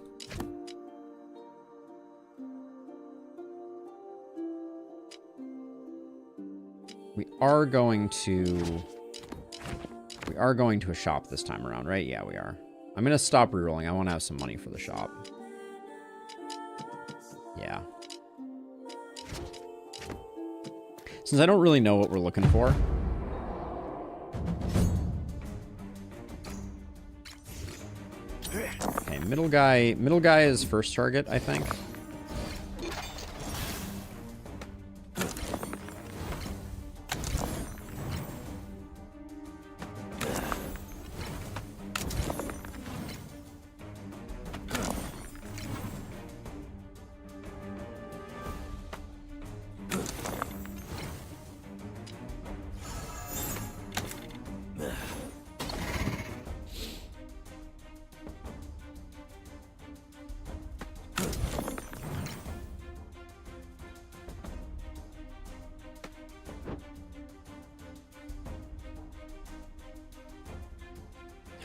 S1: We are going to a shop this time around, right? Yeah, we are. I'm going to stop rerolling. I want to have some money for the shop. Yeah. Since I don't really know what we're looking for. Okay, middle guy is first target, I think.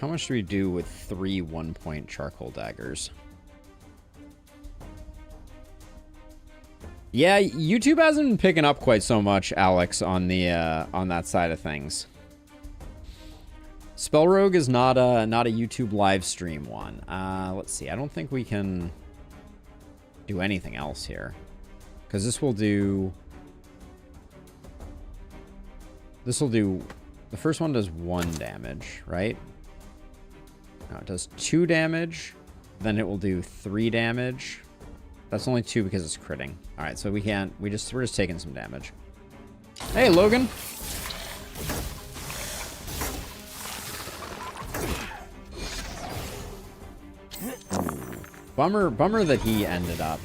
S1: How much do we do with 3 1-point charcoal daggers? Yeah, YouTube hasn't been picking up quite so much, Alex, on the on that side of things. SpellRogue is not a YouTube live stream one. Let's see. I don't think we can do anything else here, because this will do. The first one does 1 damage, right? No, it does 2 damage. Then it will do 3 damage. That's only 2 because it's critting. All right, so we're just taking some damage. Hey, Logan. Bummer that he ended up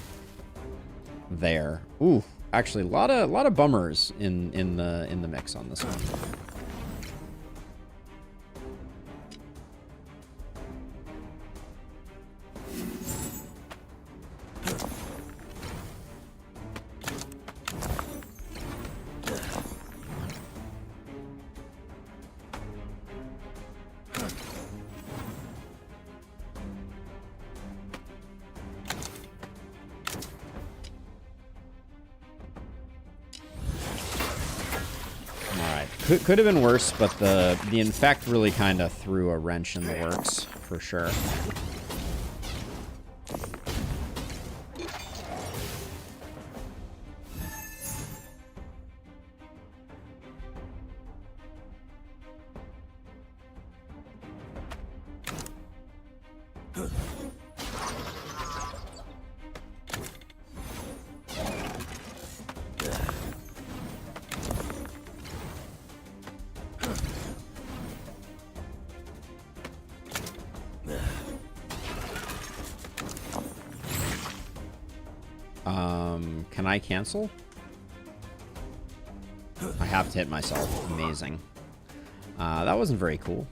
S1: there. Ooh, actually, a lot of bummers in the mix on this one. Could have been worse, but the infect really kind of threw a wrench in the works, for sure. Can I cancel? I have to hit myself. Amazing. That wasn't very cool.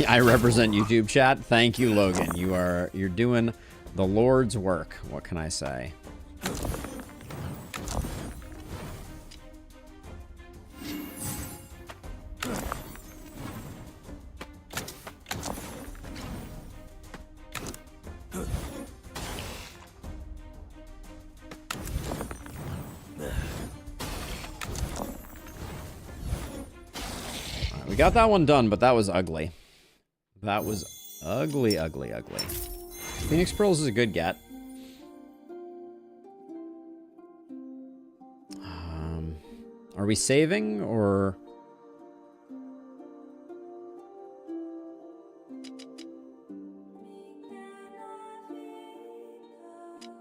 S1: I represent YouTube chat. Thank you, Logan. You're doing the Lord's work. What can I say? We got that one done, but that was ugly. That was ugly, ugly, ugly. Phoenix Pearls is a good get. Are we saving, or...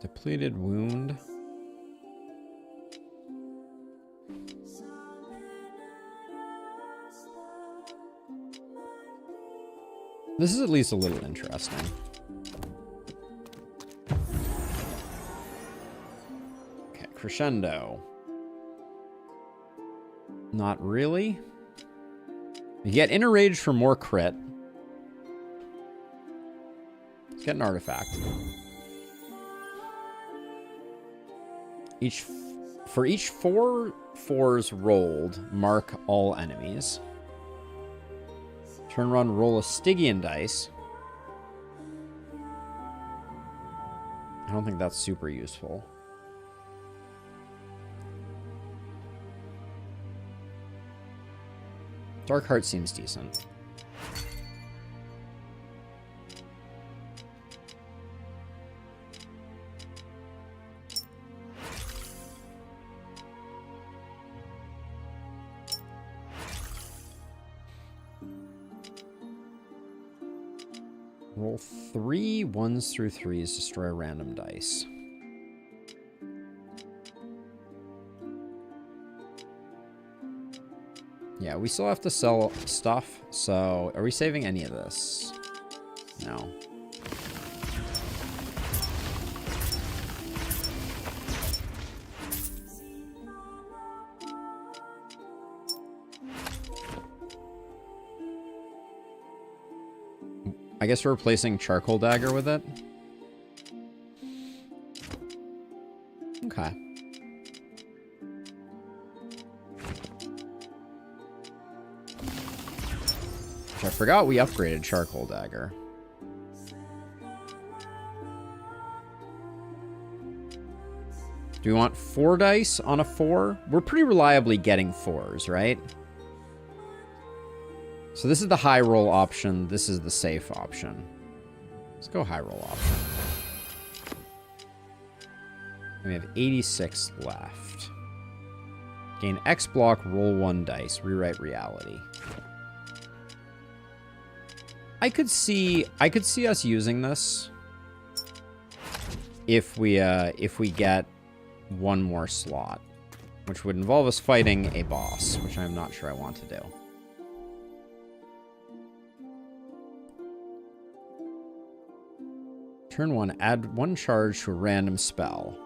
S1: Depleted wound. This is at least a little interesting. Okay, crescendo. Not really. You get Inner Rage for more crit. Let's get an artifact. For each 4 4s rolled, mark all enemies. Turn run, roll a Stygian dice. I don't think that's super useful. Dark Heart seems decent. Roll 3 1s through 3s, destroy a random dice. Yeah, we still have to sell stuff, so are we saving any of this? No. I guess we're replacing Charcoal Dagger with it. Okay. I forgot we upgraded Charcoal Dagger. Do we want 4 dice on a 4? We're pretty reliably getting 4s, right? So this is the high roll option. This is the safe option. Let's go high roll option. And we have 86 left. Gain X block, roll 1 dice, rewrite reality. I could see us using this if we get 1 more slot, which would involve us fighting a boss, which I'm not sure I want to do. Turn 1, add 1 charge to a random spell.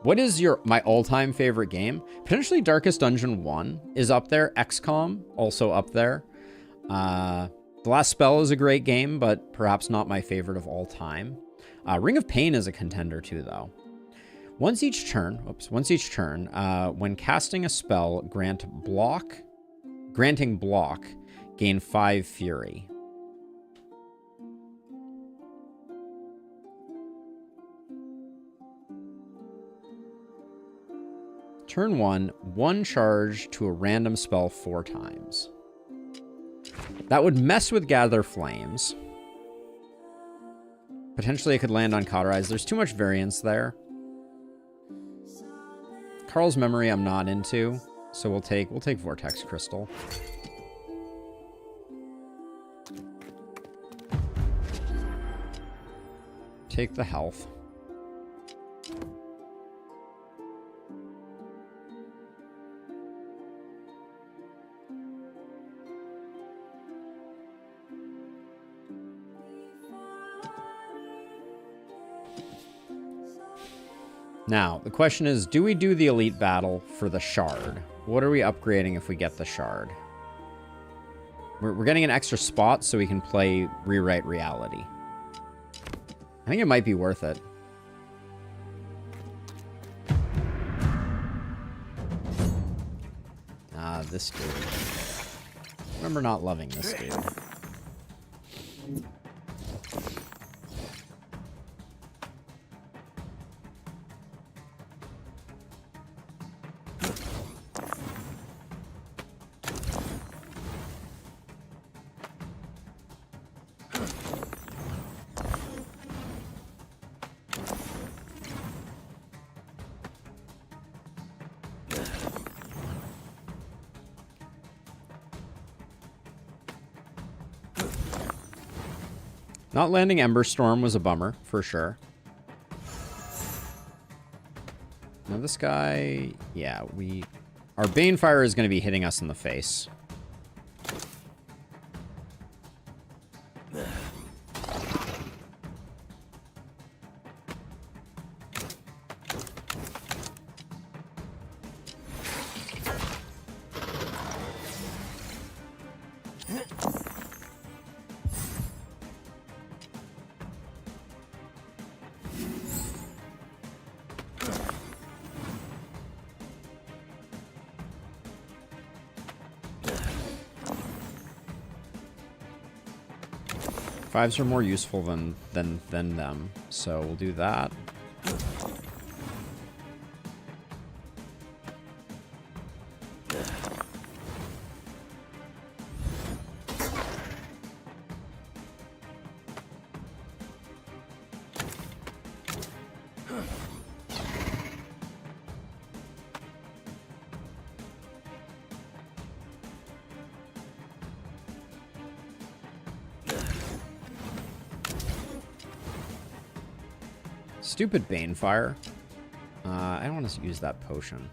S1: What is my all-time favorite game? Potentially Darkest Dungeon 1 is up there. XCOM also up there. The Last Spell is a great game, but perhaps not my favorite of all time. Ring of Pain is a contender too, though. Once each turn, when casting a spell, granting block, gain 5 Fury. Turn 1 charge to a random spell 4 times. That would mess with Gather Flames. Potentially it could land on Cauterize. There's too much variance there. Carl's Memory I'm not into, so we'll take Vortex Crystal. Take the health. Now, the question is, do we do the Elite Battle for the Shard? What are we upgrading if we get the Shard? We're getting an extra spot so we can play Rewrite Reality. I think it might be worth it. This dude. I remember not loving this dude. Not landing Ember Storm was a bummer, for sure. Now this guy, yeah, our Banefire is going to be hitting us in the face. Fives are more useful than them, so we'll do that. Stupid Banefire. I don't want to use that potion.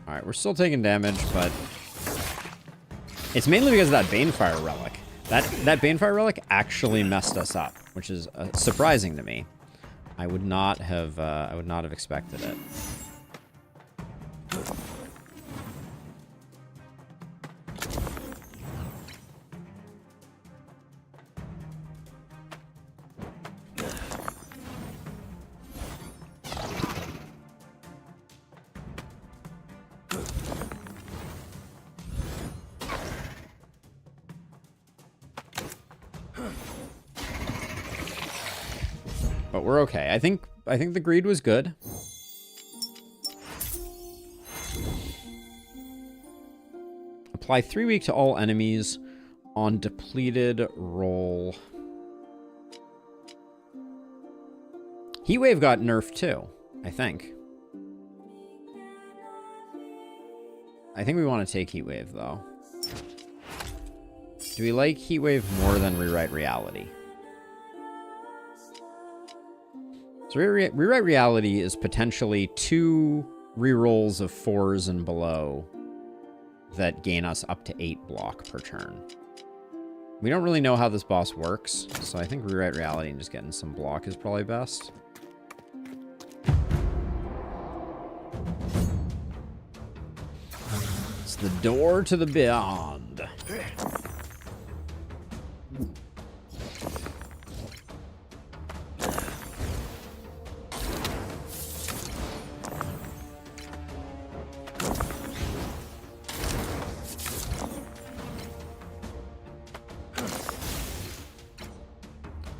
S1: Alright, we're still taking damage, but it's mainly because of that Banefire relic. That Banefire relic actually messed us up, which is surprising to me. I would not have expected it. But we're okay. I think the greed was good. Apply 3 weak to all enemies on depleted roll. Heatwave got nerfed too, I think. I think we want to take Heatwave though. Do we like Heatwave more than Rewrite Reality? So Rewrite Reality is potentially 2 rerolls of 4s and below that gain us up to 8 block per turn. We don't really know how this boss works, so I think Rewrite Reality and just getting some block is probably best. It's the door to the beyond.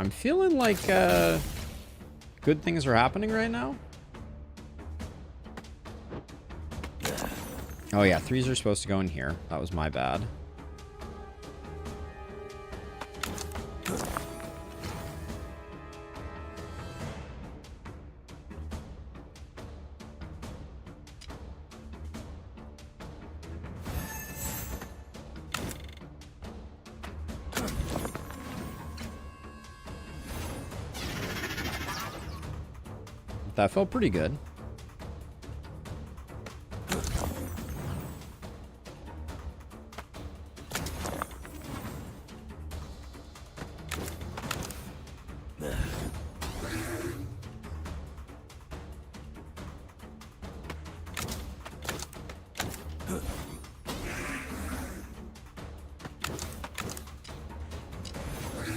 S1: I'm feeling like good things are happening right now. Oh yeah, 3s are supposed to go in here. That was my bad. That felt pretty good.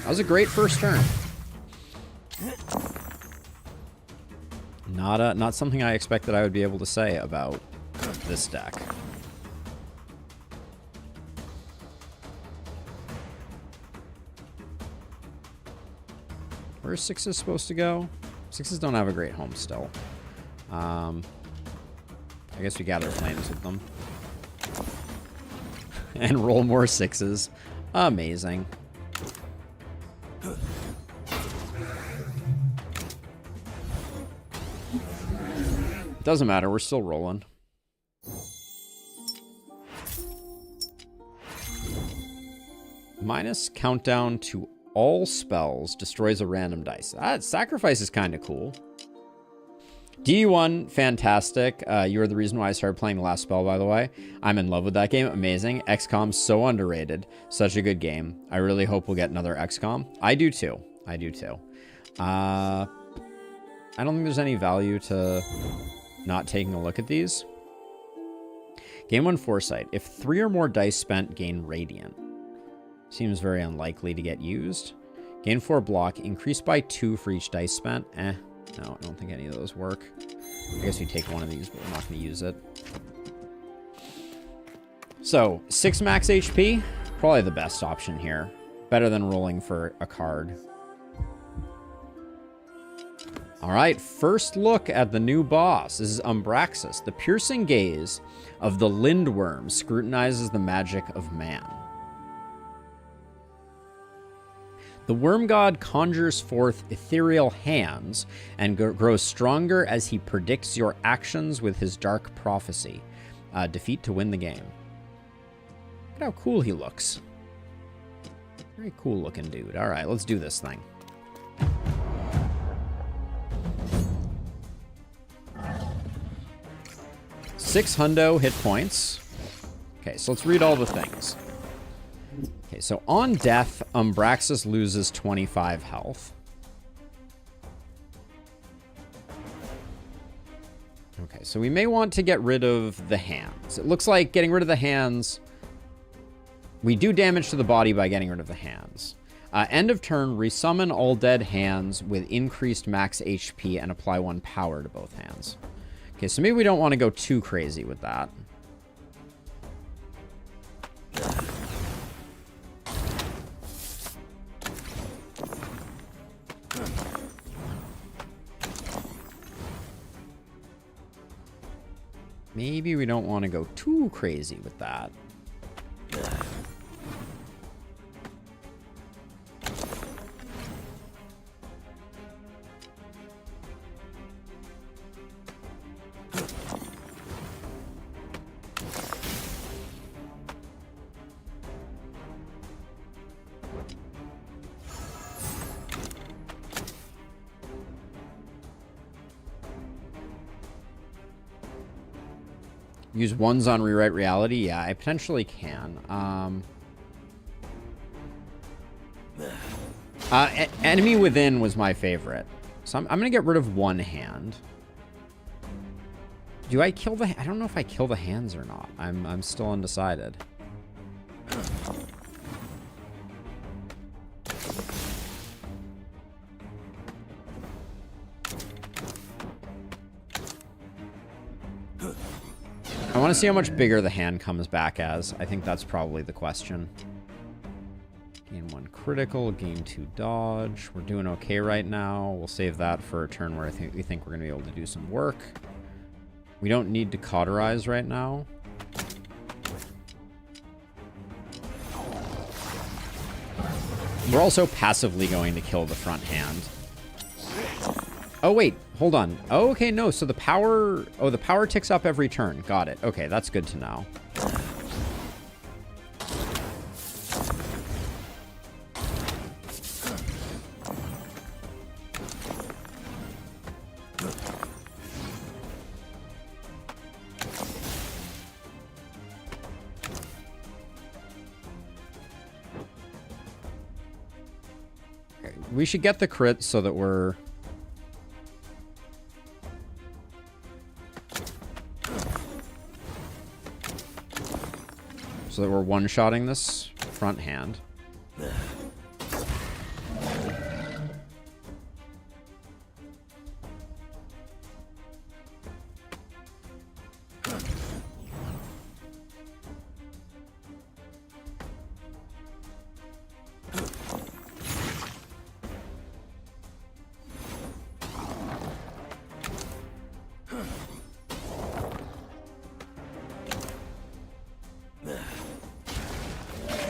S1: That was a great first turn. Not something I expected I would be able to say about this deck. Where's 6s supposed to go? 6s don't have a great home still. I guess we gather flames with them. and roll more 6s. Amazing. Doesn't matter, we're still rolling. Minus countdown to all spells destroys a random dice. Sacrifice is kind of cool. D1, fantastic. You are the reason why I started playing the last spell, by the way. I'm in love with that game. Amazing. XCOM, so underrated. Such a good game. I really hope we'll get another XCOM. I do too. I do too. I don't think there's any value to not taking a look at these. Game 1 Foresight. If 3 or more dice spent, gain Radiant. Seems very unlikely to get used. Gain 4 block. Increased by 2 for each dice spent. No, I don't think any of those work. I guess we take one of these, but we're not going to use it. So, 6 max HP. Probably the best option here. Better than rolling for a card. Alright, first look at the new boss. This is Umbraxus. The piercing gaze of the Lindworm scrutinizes the magic of man. The worm god conjures forth ethereal hands and grows stronger as he predicts your actions with his dark prophecy. Defeat to win the game. Look at how cool he looks. Very cool looking dude. Alright, let's do this thing. $600 hit points. Okay, so let's read all the things. Okay, so on death, Umbraxus loses 25 health. Okay, so we may want to get rid of the hands. It looks like getting rid of the hands... We do damage to the body by getting rid of the hands. End of turn, resummon all dead hands with increased max HP and apply 1 power to both hands. Okay, so maybe we don't want to go too crazy with that. Maybe we don't want to go too crazy with that. Use ones on Rewrite Reality? Yeah, I potentially can. Enemy Within was my favorite. So I'm going to get rid of 1 hand. Do I kill the... I don't know if I kill the hands or not. I'm still undecided. I want to see how much bigger the hand comes back as. I think that's probably the question. Gain 1 critical, gain 2 dodge. We're doing okay right now. We'll save that for a turn where we think we're going to be able to do some work. We don't need to cauterize right now. We're also passively going to kill the front hand. Oh, wait. Hold on. Oh, okay, no. So the power... Oh, the power ticks up every turn. Got it. Okay, that's good to know. Okay, we should get the crit so that we're... So that we're one-shotting this front hand.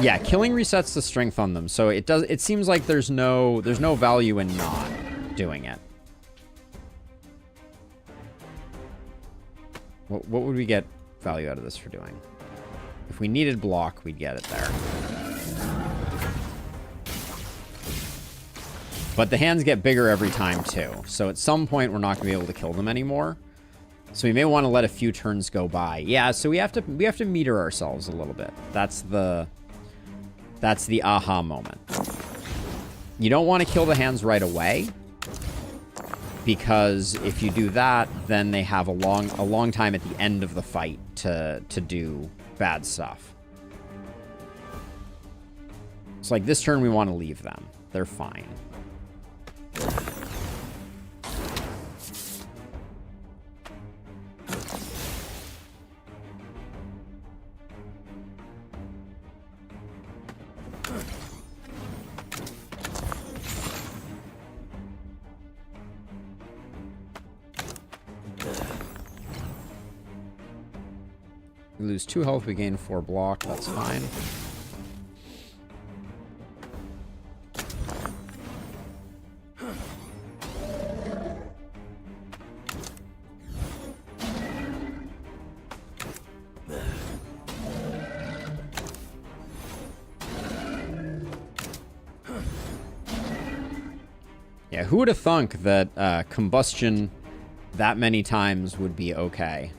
S1: Yeah, killing resets the strength on them, so it seems like there's no value in not doing it. What would we get value out of this for doing? If we needed block, we'd get it there. But the hands get bigger every time too, so at some point we're not gonna be able to kill them anymore. So we may want to let a few turns go by. Yeah, so we have to meter ourselves a little bit. That's the aha moment. You don't want to kill the hands right away, because if you do that, then they have a long time at the end of the fight to do bad stuff. It's like this turn we want to leave them. They're fine. We lose 2 health, we gain 4 block, that's fine. Yeah, who would have thunk that combustion that many times would be okay?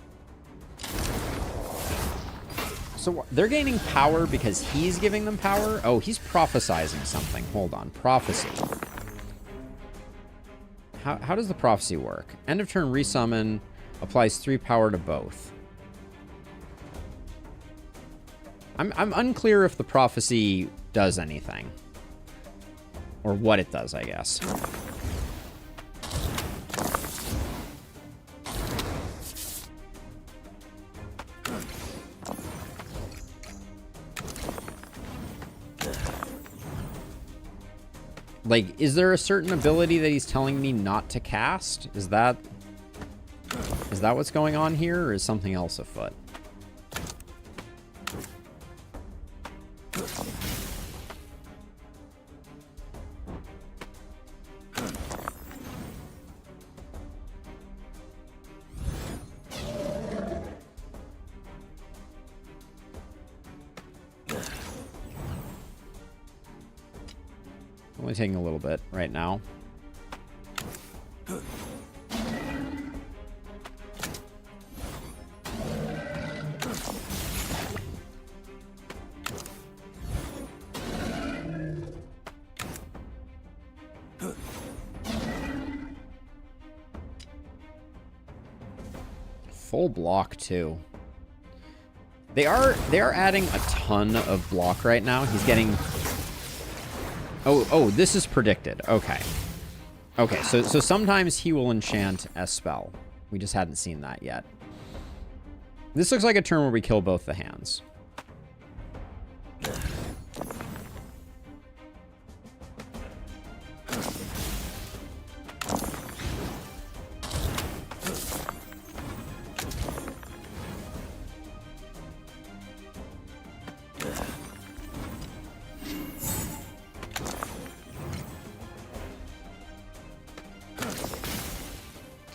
S1: So they're gaining power because he's giving them power? Oh, he's prophesizing something. Hold on. Prophecy. How does the prophecy work? End of turn resummon applies 3 power to both. I'm unclear if the prophecy does anything. Or what it does, I guess. Like, is there a certain ability that he's telling me not to cast? Is that what's going on here, or is something else afoot? Only taking a little bit right now. Full block too. They are adding a ton of block right now. He's getting... Oh, this is predicted. Okay. Okay, so sometimes he will enchant a spell. We just hadn't seen that yet. This looks like a turn where we kill both the hands.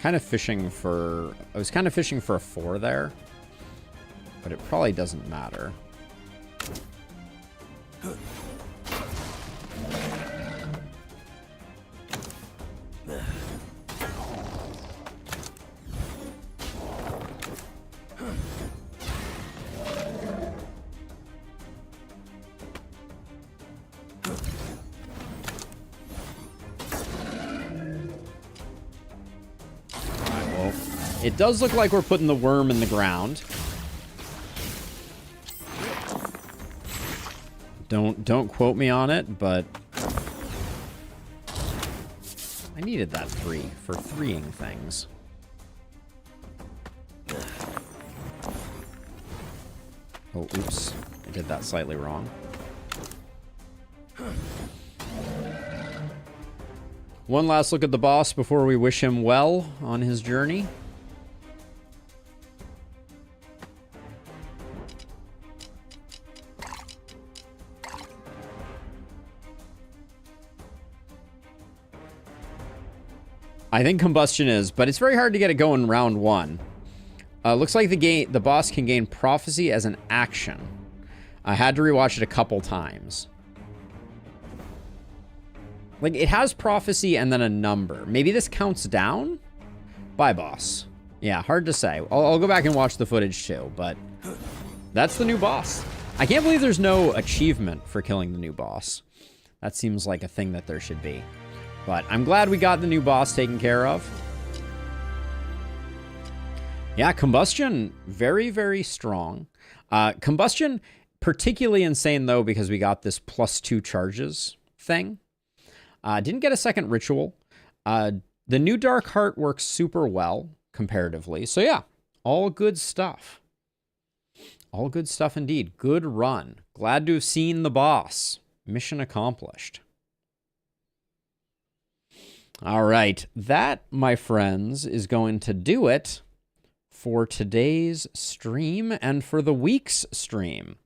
S1: Kind of fishing for... I was kind of fishing for a 4 there. But it probably doesn't matter. It does look like we're putting the worm in the ground. Don't quote me on it, but I needed that 3 for 3-ing things. Oh, oops. I did that slightly wrong. One last look at the boss before we wish him well on his journey. I think Combustion is, but it's very hard to get it going round 1. Looks like the boss can gain Prophecy as an action. I had to rewatch it a couple times. Like, it has Prophecy and then a number. Maybe this counts down? Bye, boss. Yeah, hard to say. I'll go back and watch the footage too, but that's the new boss. I can't believe there's no achievement for killing the new boss. That seems like a thing that there should be. But I'm glad we got the new boss taken care of. Yeah, Combustion, very, very strong. Combustion, particularly insane, though, because we got this +2 charges thing. Didn't get a second ritual. The new Dark Heart works super well, comparatively. So, yeah, all good stuff. All good stuff indeed. Good run. Glad to have seen the boss. Mission accomplished. All right. That, my friends, is going to do it for today's stream and for the week's stream.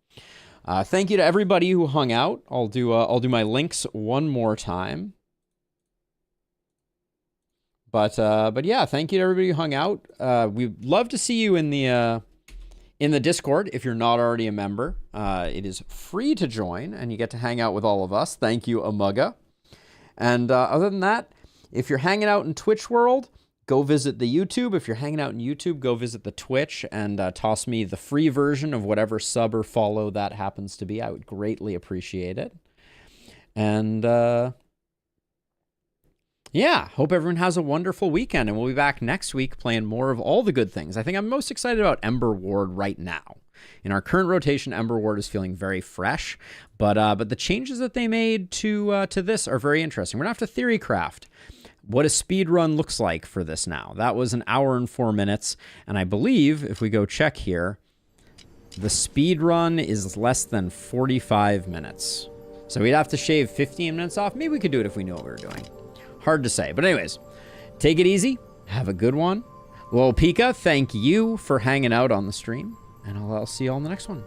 S1: Thank you to everybody who hung out. I'll do my links one more time. But yeah, thank you to everybody who hung out. We'd love to see you in the Discord if you're not already a member. It is free to join, and you get to hang out with all of us. Thank you, Amugga. And other than that, if you're hanging out in Twitch world, go visit the YouTube. If you're hanging out in YouTube, go visit the Twitch and toss me the free version of whatever sub or follow that happens to be. I would greatly appreciate it. And yeah, hope everyone has a wonderful weekend, and we'll be back next week playing more of all the good things. I think I'm most excited about Ember Ward right now. In our current rotation, Ember Ward is feeling very fresh, but the changes that they made to this are very interesting. We're going to have to theory craft what a speed run looks like for this now. That was 1 hour and 4 minutes, and I believe, if we go check here, the speed run is less than 45 minutes. So we'd have to shave 15 minutes off. Maybe we could do it if we knew what we were doing. Hard to say. But anyways, take it easy. Have a good one. Well, Pika, thank you for hanging out on the stream, and I'll see you all in the next one.